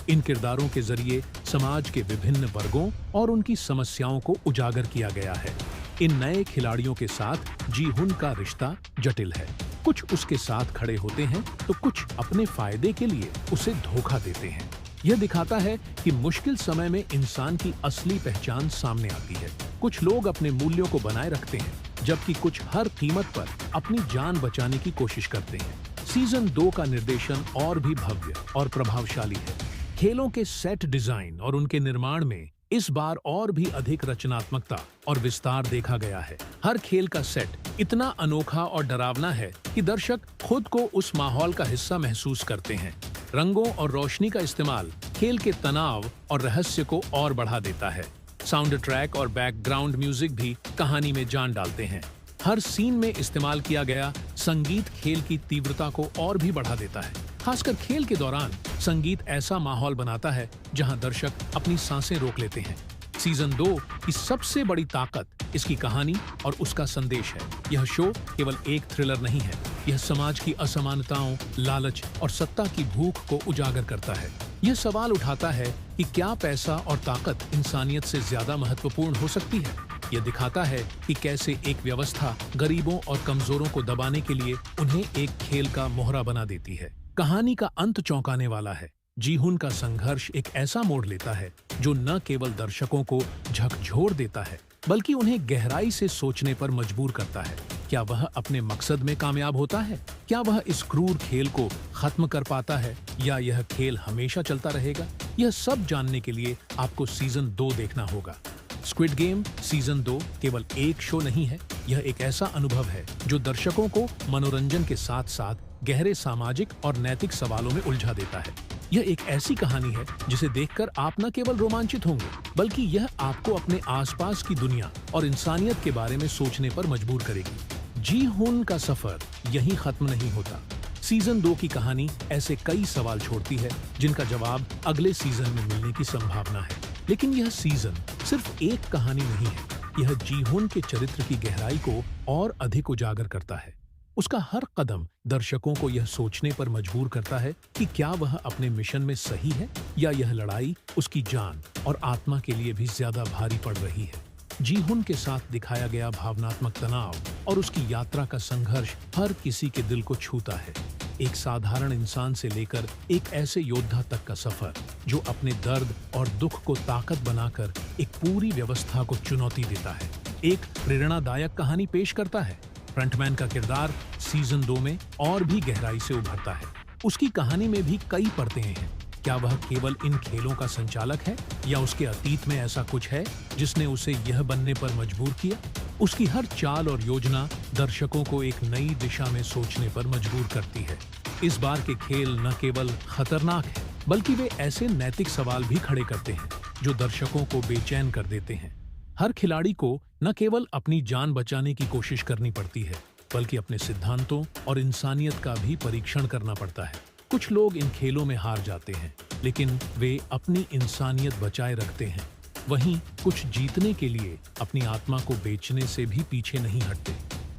इन किरदारों के जरिए समाज के विभिन्न वर्गों और उनकी समस्याओं को उजागर किया गया है। इन नए खिलाड़ियों के साथ जी हुन का रिश्ता जटिल है। कुछ उसके साथ खड़े होते हैं, तो कुछ अपने फायदे के लिए उसे धोखा देते हैं। यह दिखाता है कि मुश्किल समय में इंसान की असली पहचान सामने आती है। कुछ लोग अपने मूल्यों को बनाए रखते हैं, जबकि कुछ हर कीमत पर अपनी जान बचाने की कोशिश करते हैं। सीजन 2 का निर्देशन और भी भव्य और प्रभावशाली है। खेलों के सेट डिजाइन और उनके निर्माण में इस बार और भी अधिक रचनात्मकता और विस्तार देखा गया है। हर खेल का सेट इतना अनोखा और डरावना है कि दर्शक खुद को उस माहौल का हिस्सा महसूस करते हैं। रंगों और रोशनी का इस्तेमाल खेल के तनाव और रहस्य को और बढ़ा देता है। साउंड ट्रैक और बैकग्राउंड म्यूजिक भी कहानी में जान डालते हैं। हर सीन में इस्तेमाल किया गया संगीत खेल की तीव्रता को और भी बढ़ा देता है। खासकर खेल के दौरान संगीत ऐसा माहौल बनाता है जहां दर्शक अपनी सांसें रोक लेते हैं। सीजन 2 की सबसे बड़ी ताकत इसकी कहानी और उसका संदेश है। यह शो केवल एक थ्रिलर नहीं है, यह समाज की असमानताओं, लालच और सत्ता की भूख को उजागर करता है। यह सवाल उठाता है कि क्या पैसा और ताकत इंसानियत से ज्यादा महत्वपूर्ण हो सकती है। यह दिखाता है कि कैसे एक व्यवस्था गरीबों और कमजोरों को दबाने के लिए उन्हें एक खेल का मोहरा बना देती है। कहानी का अंत चौंकाने वाला है। जी हुन का संघर्ष एक ऐसा मोड़ लेता है जो न केवल दर्शकों को झकझोर देता है, बल्कि उन्हें गहराई से सोचने पर मजबूर करता है। क्या वह अपने मकसद में कामयाब होता है? क्या वह इस क्रूर खेल को खत्म कर पाता है, या यह खेल हमेशा चलता रहेगा? यह सब जानने के लिए आपको सीजन 2 देखना होगा। स्क्विड गेम सीजन 2 केवल एक शो नहीं है, यह एक ऐसा अनुभव है जो दर्शकों को मनोरंजन के साथ साथ गहरे सामाजिक और नैतिक सवालों में उलझा देता है। यह एक ऐसी कहानी है जिसे देखकर आप न केवल रोमांचित होंगे, बल्कि यह आपको अपने आसपास की दुनिया और इंसानियत के बारे में सोचने पर मजबूर करेगी। जी हुन का सफर यहीं खत्म नहीं होता। सीजन 2 की कहानी ऐसे कई सवाल छोड़ती है जिनका जवाब अगले सीजन में मिलने की संभावना है। लेकिन यह सीजन सिर्फ एक कहानी नहीं है, यह जी हुन के चरित्र की गहराई को और अधिक उजागर करता है। उसका हर कदम दर्शकों को यह सोचने पर मजबूर करता है कि क्या वह अपने मिशन में सही है, या यह लड़ाई उसकी जान और आत्मा के लिए भी ज्यादा भारी पड़ रही है। जी हुन के साथ दिखाया गया भावनात्मक तनाव और उसकी यात्रा का संघर्ष हर किसी के दिल को छूता है। एक साधारण इंसान से लेकर एक ऐसे योद्धा तक का सफर जो अपने दर्द और दुख को ताकत बनाकर एक पूरी व्यवस्था को चुनौती देता है, एक प्रेरणादायक कहानी पेश करता है। फ्रंटमैन का किरदार सीजन 2 में और भी गहराई से उभरता है। उसकी कहानी में भी कई परतें हैं। क्या वह केवल इन खेलों का संचालक है या उसके अतीत में ऐसा कुछ है जिसने उसे यह बनने पर मजबूर किया? उसकी हर चाल और योजना दर्शकों को एक नई दिशा में सोचने पर मजबूर करती है। इस बार के खेल न केवल खतरनाक हैं, बल्कि वे ऐसे नैतिक सवाल भी खड़े करते हैं जो दर्शकों को बेचैन कर देते हैं। हर खिलाड़ी को न केवल अपनी जान बचाने की कोशिश करनी पड़ती है, बल्कि अपने सिद्धांतों और इंसानियत का भी परीक्षण करना पड़ता है। कुछ लोग इन खेलों में हार जाते हैं, लेकिन वे अपनी इंसानियत बचाए रखते हैं। वहीं कुछ जीतने के लिए अपनी आत्मा को बेचने से भी पीछे नहीं हटते।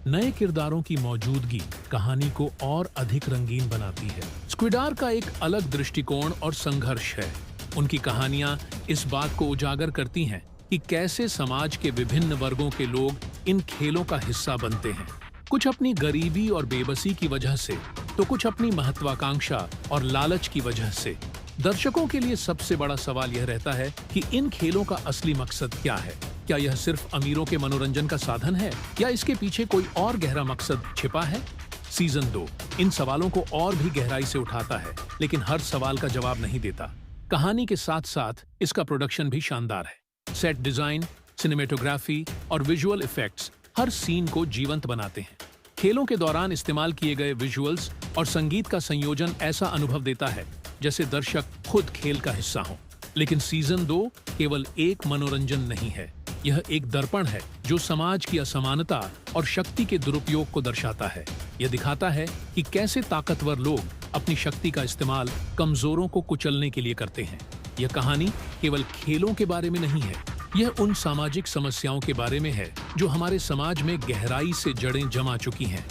नए किरदारों की मौजूदगी कहानी को और अधिक रंगीन बनाती है। स्क्विडार का एक अलग दृष्टिकोण और संघर्ष है। उनकी कहानियां इस बात को उजागर करती हैं कि कैसे समाज के विभिन्न वर्गों के लोग इन खेलों का हिस्सा बनते हैं। कुछ अपनी गरीबी और बेबसी की वजह से, तो कुछ अपनी महत्वाकांक्षा और लालच की वजह से। दर्शकों के लिए सबसे बड़ा सवाल यह रहता है कि इन खेलों का असली मकसद क्या है? क्या यह सिर्फ अमीरों के मनोरंजन का साधन है या इसके पीछे कोई और गहरा मकसद छिपा है? सीजन 2 इन सवालों को और भी गहराई से उठाता है, लेकिन हर सवाल का जवाब नहीं देता। कहानी के साथ साथ इसका प्रोडक्शन भी शानदार है। सेट डिजाइन, सिनेमेटोग्राफी और विजुअल इफेक्ट्स हर सीन को जीवंत बनाते हैं। खेलों के दौरान इस्तेमाल किए गए विजुअल्स और संगीत का संयोजन ऐसा अनुभव देता है जैसे दर्शक खुद खेल का हिस्सा हो। लेकिन सीजन 2 केवल एक मनोरंजन नहीं है, यह एक दर्पण है जो समाज की असमानता और शक्ति के दुरुपयोग को दर्शाता है। यह दिखाता है कि कैसे ताकतवर लोग अपनी शक्ति का इस्तेमाल कमजोरों को कुचलने के लिए करते हैं। यह कहानी केवल खेलों के बारे में नहीं है, यह उन सामाजिक समस्याओं के बारे में है जो हमारे समाज में गहराई से जड़ें जमा चुकी हैं।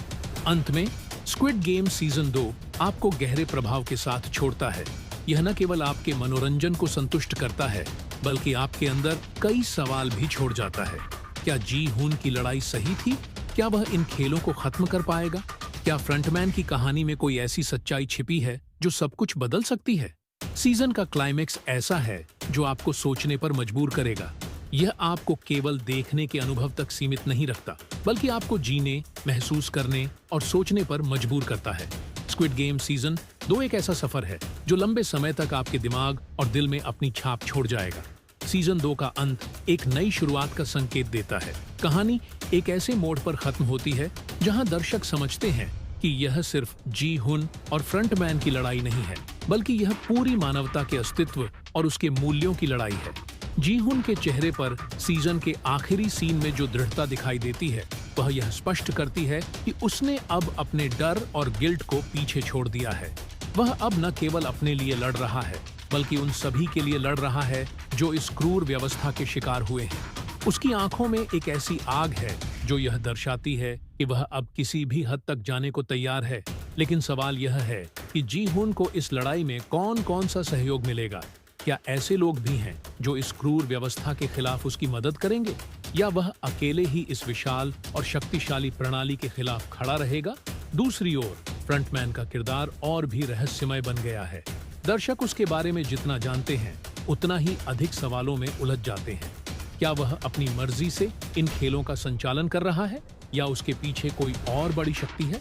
अंत में स्क्विड गेम सीजन 2 आपको गहरे प्रभाव के साथ छोड़ता है। यह न केवल आपके मनोरंजन को संतुष्ट करता है, बल्कि आपके अंदर कई सवाल भी छोड़ जाता है। क्या जी हुन की लड़ाई सही थी? क्या वह इन खेलों को खत्म कर पाएगा? क्या फ्रंटमैन की कहानी में कोई ऐसी सच्चाई छिपी है जो सब कुछ बदल सकती है? सीजन का क्लाइमेक्स ऐसा है जो आपको सोचने पर मजबूर करेगा। यह आपको केवल देखने के अनुभव तक सीमित नहीं रखता, बल्कि आपको जीने, महसूस करने और सोचने पर मजबूर करता है। स्क्विड गेम सीजन 2 एक ऐसा सफर है जो लंबे समय तक आपके दिमाग और दिल में अपनी छाप छोड़ जाएगा। सीजन 2 का अंत एक नई शुरुआत का संकेत देता है। कहानी एक ऐसे मोड़ पर खत्म होती है जहां दर्शक समझते हैं कि यह सिर्फ जी हुन और फ्रंटमैन की लड़ाई नहीं है, बल्कि यह पूरी मानवता के अस्तित्व और उसके मूल्यों की लड़ाई है। जी हुन के चेहरे पर सीजन के आखिरी सीन में जो दृढ़ता दिखाई देती है, वह यह स्पष्ट करती है कि उसने अब अपने डर और गिल्ट को पीछे छोड़ दिया है। वह अब न केवल अपने लिए लड़ रहा है, बल्कि उन सभी के लिए लड़ रहा है जो इस क्रूर व्यवस्था के शिकार हुए हैं। उसकी आंखों में एक ऐसी आग है जो यह दर्शाती है कि वह अब किसी भी हद तक जाने को तैयार है। लेकिन सवाल यह है कि जी हुन को इस लड़ाई में कौन कौन सा सहयोग मिलेगा? क्या ऐसे लोग भी हैं जो इस क्रूर व्यवस्था के खिलाफ उसकी मदद करेंगे, या वह अकेले ही इस विशाल और शक्तिशाली प्रणाली के खिलाफ खड़ा रहेगा? दूसरी ओर फ्रंटमैन का किरदार और भी रहस्यमय बन गया है। दर्शक उसके बारे में जितना जानते हैं, उतना ही अधिक सवालों में उलझ जाते हैं। क्या वह अपनी मर्जी से इन खेलों का संचालन कर रहा है, या उसके पीछे कोई और बड़ी शक्ति है?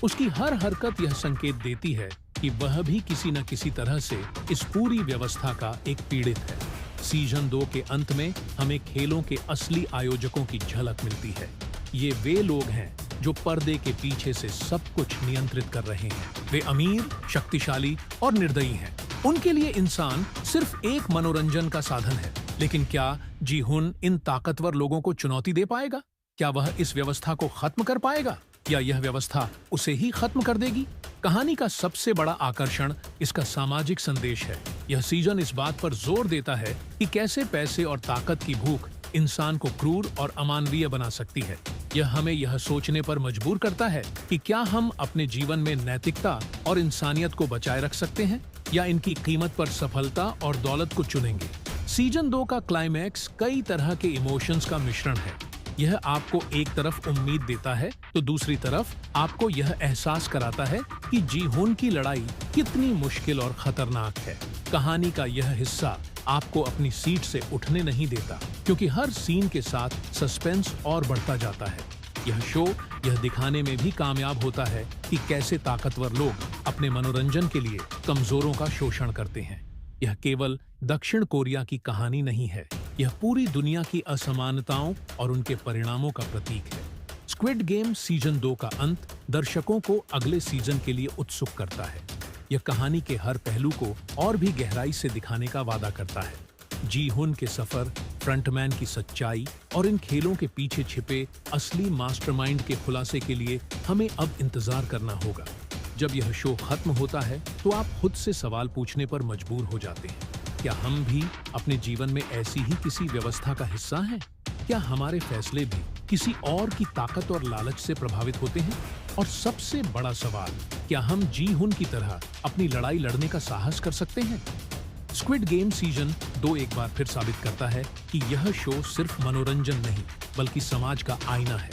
उसकी हर हरकत यह संकेत देती है कि वह भी किसी न किसी तरह से इस पूरी व्यवस्था का एक पीड़ित है। सीजन 2 के अंत में हमें खेलों के असली आयोजकों की झलक मिलती है। ये वे लोग हैं जो पर्दे के पीछे से सब कुछ नियंत्रित कर रहे हैं। वे अमीर, शक्तिशाली और निर्दयी हैं। उनके लिए इंसान सिर्फ एक मनोरंजन का साधन है। लेकिन क्या जी हुन इन ताकतवर लोगों को चुनौती दे पाएगा? क्या वह इस व्यवस्था को खत्म कर पाएगा, या यह व्यवस्था उसे ही खत्म कर देगी? कहानी का सबसे बड़ा आकर्षण इसका सामाजिक संदेश है। यह सीजन इस बात पर जोर देता है कि कैसे पैसे और ताकत की भूख इंसान को क्रूर और अमानवीय बना सकती है। यह हमें यह सोचने पर मजबूर करता है कि क्या हम अपने जीवन में नैतिकता और इंसानियत को बचाए रख सकते हैं, या इनकी कीमत पर सफलता और दौलत को चुनेंगे। सीजन 2 का क्लाइमैक्स कई तरह के इमोशंस का मिश्रण है। यह आपको एक तरफ उम्मीद देता है तो दूसरी तरफ आपको यह एहसास कराता है कि जी हुन की लड़ाई कितनी मुश्किल और खतरनाक है। कहानी का यह हिस्सा आपको अपनी सीट से उठने नहीं देता, क्योंकि हर सीन के साथ सस्पेंस और बढ़ता जाता है। यह शो यह दिखाने में भी कामयाब होता है कि कैसे ताकतवर लोग अपने मनोरंजन के लिए कमजोरों का शोषण करते हैं। यह केवल दक्षिण कोरिया की कहानी नहीं है, यह पूरी दुनिया की असमानताओं और उनके परिणामों का प्रतीक है। स्क्विड गेम सीजन 2 का अंत दर्शकों को अगले सीजन के लिए उत्सुक करता है। यह कहानी के हर पहलू को और भी गहराई से दिखाने का वादा करता है। जी हुन के सफर, फ्रंटमैन की सच्चाई और इन खेलों के पीछे छिपे असली मास्टरमाइंड के खुलासे के लिए हमें अब इंतजार करना होगा। जब यह शो खत्म होता है तो आप खुद से सवाल पूछने पर मजबूर हो जाते हैं, क्या हम भी अपने जीवन में ऐसी ही किसी व्यवस्था का हिस्सा हैं? क्या हमारे फैसले भी किसी और की ताकत और लालच से प्रभावित होते हैं? और सबसे बड़ा सवाल, क्या हम जी हुन की तरह अपनी लड़ाई लड़ने का साहस कर सकते हैं? स्क्विड गेम सीजन 2 एक बार फिर साबित करता है कि यह शो सिर्फ मनोरंजन नहीं, बल्कि समाज का आईना है।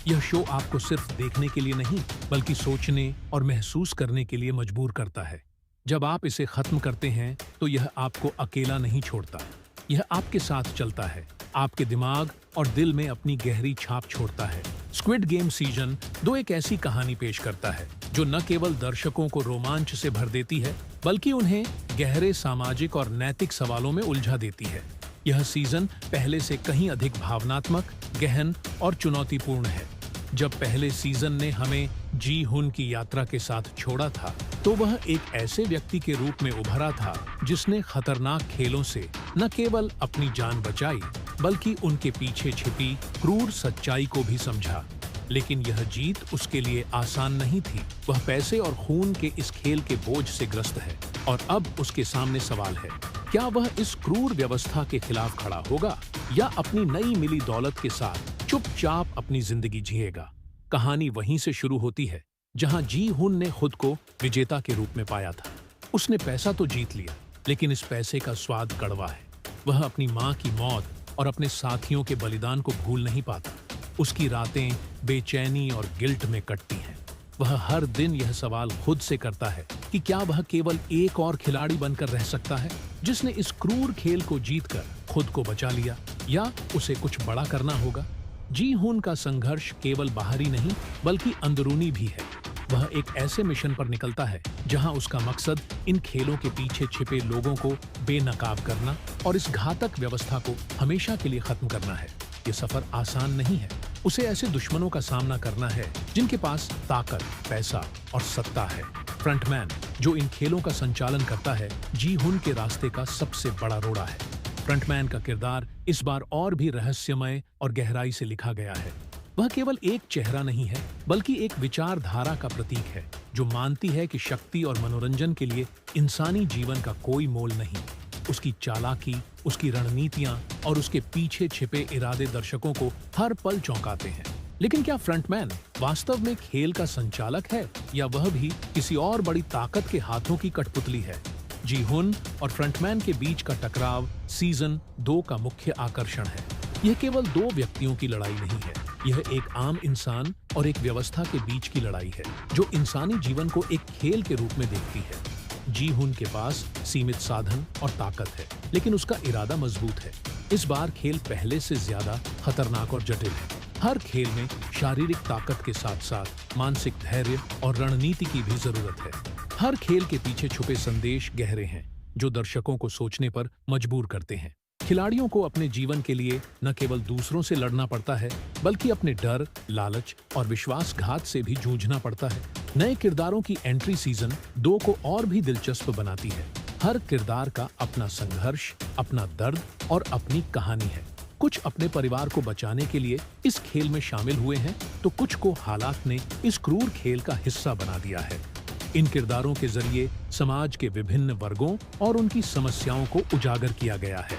यह शो आपको सिर्फ देखने के लिए नहीं, बल्कि सोचने और महसूस करने के लिए मजबूर करता है। जब आप इसे खत्म करते हैं तो यह आपको अकेला नहीं छोड़ता, यह आपके साथ चलता है, आपके दिमाग और दिल में अपनी गहरी छाप छोड़ता है। स्क्विड गेम सीजन 2 एक ऐसी कहानी पेश करता है जो न केवल दर्शकों को रोमांच से भर देती है, बल्कि उन्हें गहरे सामाजिक और नैतिक सवालों में उलझा देती है। यह सीजन पहले से कहीं अधिक भावनात्मक, गहन और चुनौतीपूर्ण है। जब पहले सीजन ने हमें जी हुन की यात्रा के साथ छोड़ा था, तो वह एक ऐसे व्यक्ति के रूप में उभरा था जिसने खतरनाक खेलों से न केवल अपनी जान बचाई, बल्कि उनके पीछे छिपी क्रूर सच्चाई को भी समझा। लेकिन यह जीत उसके लिए आसान नहीं थी। वह पैसे और खून के इस खेल के बोझ से ग्रस्त है और अब उसके सामने सवाल है, क्या वह इस क्रूर व्यवस्था के खिलाफ खड़ा होगा या अपनी नई मिली दौलत के साथ चुपचाप अपनी जिंदगी जिएगा? कहानी वहीं से शुरू होती है जहां जी हुन ने खुद को विजेता के रूप में पाया था। उसने पैसा तो जीत लिया, लेकिन इस पैसे का स्वाद कड़वा है। वह अपनी मां की मौत और अपने साथियों के बलिदान को भूल नहीं पाता। उसकी रातें बेचैनी और गिल्ट में कटती हैं। वह हर दिन यह सवाल खुद से करता है कि क्या वह केवल एक और खिलाड़ी बनकर रह सकता है जिसने इस क्रूर खेल को जीतकर खुद को बचा लिया, या उसे कुछ बड़ा करना होगा। जी हुन का संघर्ष केवल बाहरी नहीं, बल्कि अंदरूनी भी है। वह एक ऐसे मिशन पर निकलता है जहां उसका मकसद इन खेलों के पीछे छिपे लोगों को बेनकाब करना और इस घातक व्यवस्था को हमेशा के लिए खत्म करना है। ये सफर आसान नहीं है। उसे ऐसे दुश्मनों का सामना करना है जिनके पास ताकत, पैसा और सत्ता है। फ्रंटमैन, जो इन खेलों का संचालन करता है, जी हुन के रास्ते का सबसे बड़ा रोड़ा है। फ्रंटमैन का किरदार इस बार और भी रहस्यमय और गहराई से लिखा गया है। वह केवल एक चेहरा नहीं है, बल्कि एक विचारधारा का प्रतीक है जो मानती है कि शक्ति और मनोरंजन के लिए इंसानी जीवन का कोई मोल नहीं। उसकी चालाकी, उसकी रणनीतियां और उसके पीछे छिपे इरादे दर्शकों को हर पल चौंकाते हैं। लेकिन क्या फ्रंटमैन वास्तव में खेल का संचालक है, या वह भी किसी और बड़ी ताकत के हाथों की कठपुतली है? जी हुन और फ्रंटमैन के बीच का टकराव सीजन 2 का मुख्य आकर्षण है। यह केवल दो व्यक्तियों की लड़ाई नहीं है, यह एक आम इंसान और एक व्यवस्था के बीच की लड़ाई है जो इंसानी जीवन को एक खेल के रूप में देखती है। जी हुन के पास सीमित साधन और ताकत है, लेकिन उसका इरादा मजबूत है। इस बार खेल पहले से ज्यादा खतरनाक और जटिल है। हर खेल में शारीरिक ताकत के साथ साथ मानसिक धैर्य और रणनीति की भी जरूरत है। हर खेल के पीछे छुपे संदेश गहरे हैं जो दर्शकों को सोचने पर मजबूर करते हैं। खिलाड़ियों को अपने जीवन के लिए न केवल दूसरों से लड़ना पड़ता है, बल्कि अपने डर, लालच और विश्वासघात से भी जूझना पड़ता है। नए किरदारों की एंट्री सीजन 2 को और भी दिलचस्प बनाती है। हर किरदार का अपना संघर्ष, अपना दर्द और अपनी कहानी है। कुछ अपने परिवार को बचाने के लिए इस खेल में शामिल हुए हैं, तो कुछ को हालात ने इस क्रूर खेल का हिस्सा बना दिया है। इन किरदारों के जरिए समाज के विभिन्न वर्गों और उनकी समस्याओं को उजागर किया गया है।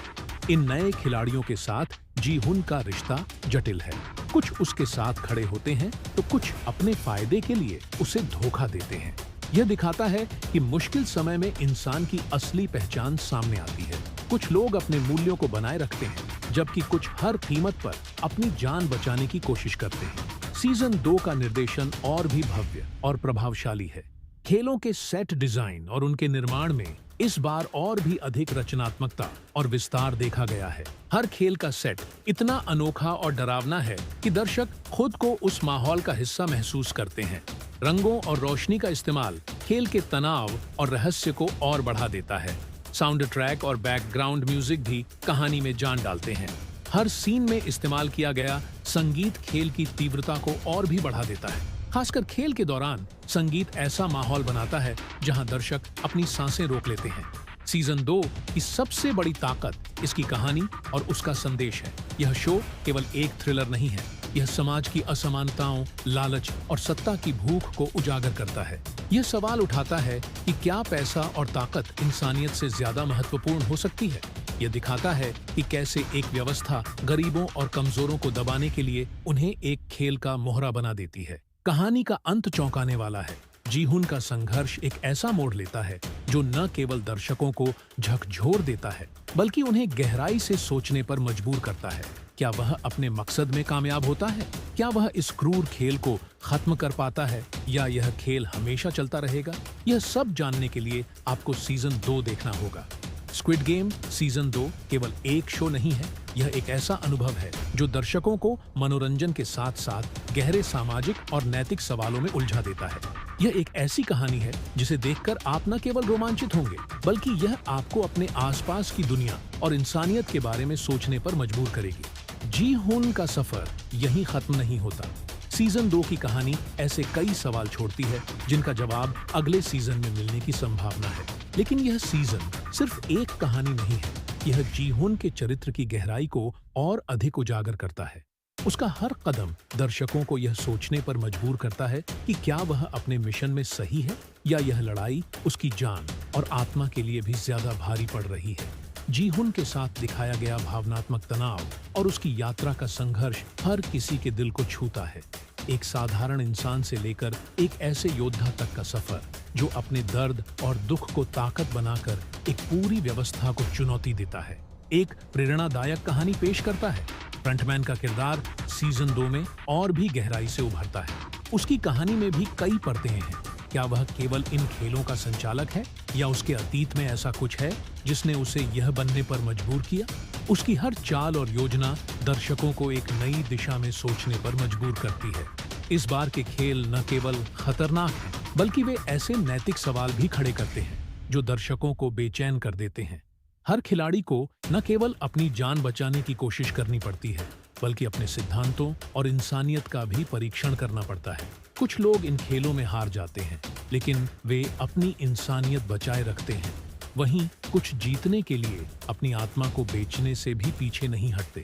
इन नए खिलाड़ियों के साथ जी हुन का रिश्ता जटिल है। कुछ उसके साथ खड़े होते हैं, तो कुछ अपने फायदे के लिए उसे धोखा देते हैं। यह दिखाता है कि मुश्किल समय में इंसान की असली पहचान सामने आती है। कुछ लोग अपने मूल्यों को बनाए रखते हैं, जबकि कुछ हर कीमत पर अपनी जान बचाने की कोशिश करते हैं। सीजन 2 का निर्देशन और भी भव्य और प्रभावशाली है। खेलों के सेट डिजाइन और उनके निर्माण में इस बार और भी अधिक रचनात्मकता और विस्तार देखा गया है। हर खेल का सेट इतना अनोखा और डरावना है कि दर्शक खुद को उस माहौल का हिस्सा महसूस करते हैं। रंगों और रोशनी का इस्तेमाल खेल के तनाव और रहस्य को और बढ़ा देता है। साउंड ट्रैक और बैकग्राउंड म्यूजिक भी कहानी में जान डालते हैं। हर सीन में इस्तेमाल किया गया संगीत खेल की तीव्रता को और भी बढ़ा देता है। खासकर खेल के दौरान संगीत ऐसा माहौल बनाता है जहां दर्शक अपनी सांसें रोक लेते हैं। सीजन 2 की सबसे बड़ी ताकत इसकी कहानी और उसका संदेश है। यह शो केवल एक थ्रिलर नहीं है, यह समाज की असमानताओं, लालच और सत्ता की भूख को उजागर करता है। यह सवाल उठाता है कि क्या पैसा और ताकत इंसानियत से ज्यादा महत्वपूर्ण हो सकती है। यह दिखाता है कि कैसे एक व्यवस्था गरीबों और कमजोरों को दबाने के लिए उन्हें एक खेल का मोहरा बना देती है। कहानी का अंत चौंकाने वाला है। जी-हुन का संघर्ष एक ऐसा मोड़ लेता है जो न केवल दर्शकों को झकझोर देता है, बल्कि उन्हें गहराई से सोचने पर मजबूर करता है। क्या वह अपने मकसद में कामयाब होता है? क्या वह इस क्रूर खेल को खत्म कर पाता है, या यह खेल हमेशा चलता रहेगा? यह सब जानने के लिए आपको सीजन 2 देखना होगा। स्क्विड गेम सीजन 2 केवल एक शो नहीं है, यह एक ऐसा अनुभव है जो दर्शकों को मनोरंजन के साथ साथ गहरे सामाजिक और नैतिक सवालों में उलझा देता है। यह एक ऐसी कहानी है जिसे देखकर आप न केवल रोमांचित होंगे, बल्कि यह आपको अपने आसपास की दुनिया और इंसानियत के बारे में सोचने पर मजबूर करेगी। जी-हुन का सफर यहीं खत्म नहीं होता। सीजन 2 की कहानी ऐसे कई सवाल छोड़ती है जिनका जवाब अगले सीजन में मिलने की संभावना है। लेकिन यह सीजन सिर्फ एक कहानी नहीं है, यह जी-हुन के चरित्र की गहराई को और अधिक उजागर करता है। उसका हर कदम दर्शकों को यह सोचने पर मजबूर करता है कि क्या वह अपने मिशन में सही है, या यह लड़ाई उसकी जान और आत्मा के लिए भी ज्यादा भारी पड़ रही है। जी-हुन के साथ दिखाया गया भावनात्मक तनाव और उसकी यात्रा का संघर्ष हर किसी के दिल को छूता है। एक साधारण इंसान से लेकर एक ऐसे योद्धा तक का सफर जो अपने दर्द और दुख को ताकत बनाकर एक पूरी व्यवस्था को चुनौती देता है, एक प्रेरणादायक कहानी पेश करता है। फ्रंटमैन का किरदार सीजन 2 में और भी गहराई से उभरता है। उसकी कहानी में भी कई परतें हैं। क्या वह केवल इन खेलों का संचालक है, या उसके अतीत में ऐसा कुछ है जिसने उसे यह बनने पर मजबूर किया? उसकी हर चाल और योजना दर्शकों को एक नई दिशा में सोचने पर मजबूर करती है। इस बार के खेल न केवल खतरनाक हैं, बल्कि वे ऐसे नैतिक सवाल भी खड़े करते हैं जो दर्शकों को बेचैन कर देते हैं। हर खिलाड़ी को न केवल अपनी जान बचाने की कोशिश करनी पड़ती है, बल्कि अपने सिद्धांतों और इंसानियत का भी परीक्षण करना पड़ता है। कुछ लोग इन खेलों में हार जाते हैं, लेकिन वे अपनी इंसानियत बचाए रखते हैं। वहीं कुछ जीतने के लिए अपनी आत्मा को बेचने से भी पीछे नहीं हटते।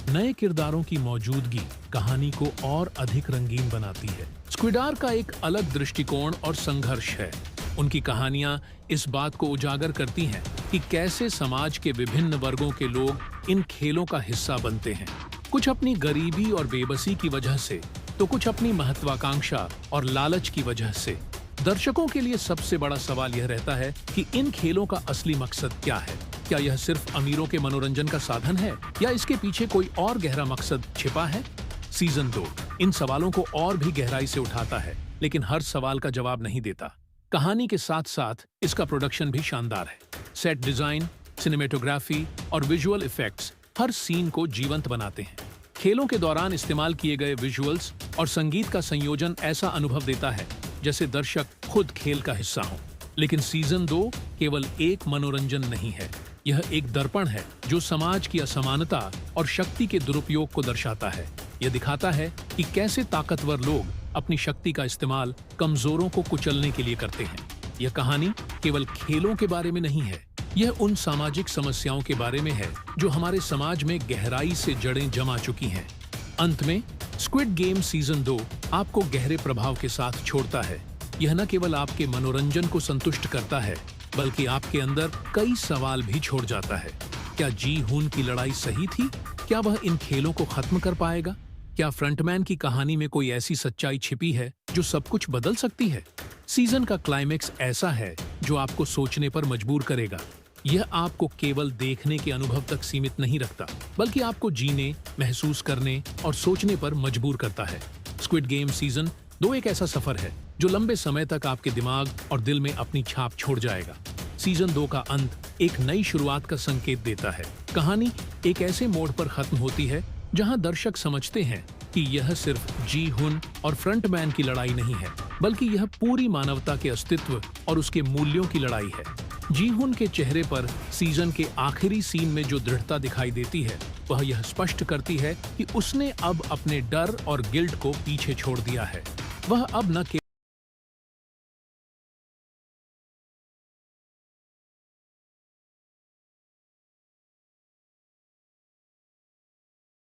नए किरदारों की मौजूदगी कहानी को और अधिक रंगीन बनाती है। स्क्विडार का एक अलग दृष्टिकोण और संघर्ष है। उनकी कहानियां इस बात को उजागर करती हैं कि कैसे समाज के विभिन्न वर्गों के लोग इन खेलों का हिस्सा बनते हैं। कुछ अपनी गरीबी और बेबसी की वजह से, तो कुछ अपनी महत्वाकांक्षा और लालच की वजह से। दर्शकों के लिए सबसे बड़ा सवाल यह रहता है कि इन खेलों का असली मकसद क्या है। क्या यह सिर्फ अमीरों के मनोरंजन का साधन है, या इसके पीछे कोई और गहरा मकसद छिपा है? सीजन 2 इन सवालों को और भी गहराई से उठाता है, लेकिन हर सवाल का जवाब नहीं देता। कहानी के साथ साथ इसका प्रोडक्शन भी शानदार है। सेट डिजाइन, सिनेमेटोग्राफी और विजुअल इफेक्ट्स हर सीन को जीवंत बनाते हैं। खेलों के दौरान इस्तेमाल किए गए विजुअल्स और संगीत का संयोजन ऐसा अनुभव देता है जैसे दर्शक खुद खेल का हिस्सा हो। लेकिन सीजन 2 केवल एक मनोरंजन नहीं है, यह एक दर्पण है जो समाज की असमानता और शक्ति के दुरुपयोग को दर्शाता है। यह दिखाता है कि कैसे ताकतवर लोग अपनी शक्ति का इस्तेमाल कमजोरों को कुचलने के लिए करते हैं। यह कहानी केवल खेलों के बारे में नहीं है, यह उन सामाजिक समस्याओं के बारे में है जो हमारे समाज में गहराई से जड़ें जमा चुकी हैं। अंत में स्क्विड गेम सीजन 2 आपको गहरे प्रभाव के साथ छोड़ता है। यह न केवल आपके मनोरंजन को संतुष्ट करता है, बल्कि आपके अंदर कई सवाल भी छोड़ जाता है। क्या जी-हुन की लड़ाई सही थी? क्या वह इन खेलों को खत्म कर पाएगा? क्या फ्रंटमैन की कहानी में कोई ऐसी सच्चाई छिपी है जो सब कुछ बदल सकती है? सीजन का क्लाइमेक्स ऐसा है जो आपको सोचने पर मजबूर करेगा। यह आपको केवल देखने के अनुभव तक सीमित नहीं रखता, बल्कि आपको जीने, महसूस करने और सोचने पर मजबूर करता है। स्क्विड गेम सीजन 2 एक ऐसा सफर है जो लंबे समय तक आपके दिमाग और दिल में अपनी छाप छोड़ जाएगा। सीजन 2 का अंत एक नई शुरुआत का संकेत देता है। कहानी एक ऐसे मोड़ पर खत्म होती है जहां दर्शक समझते हैं कि यह सिर्फ जी हुन और फ्रंटमैन की लड़ाई नहीं है, बल्कि यह पूरी मानवता के अस्तित्व और उसके मूल्यों की लड़ाई है। जी हुन के चेहरे पर सीजन के आखिरी सीन में जो दृढ़ता दिखाई देती है, वह यह स्पष्ट करती है कि उसने अब अपने डर और गिल्ट को पीछे छोड़ दिया है। वह अब न केवल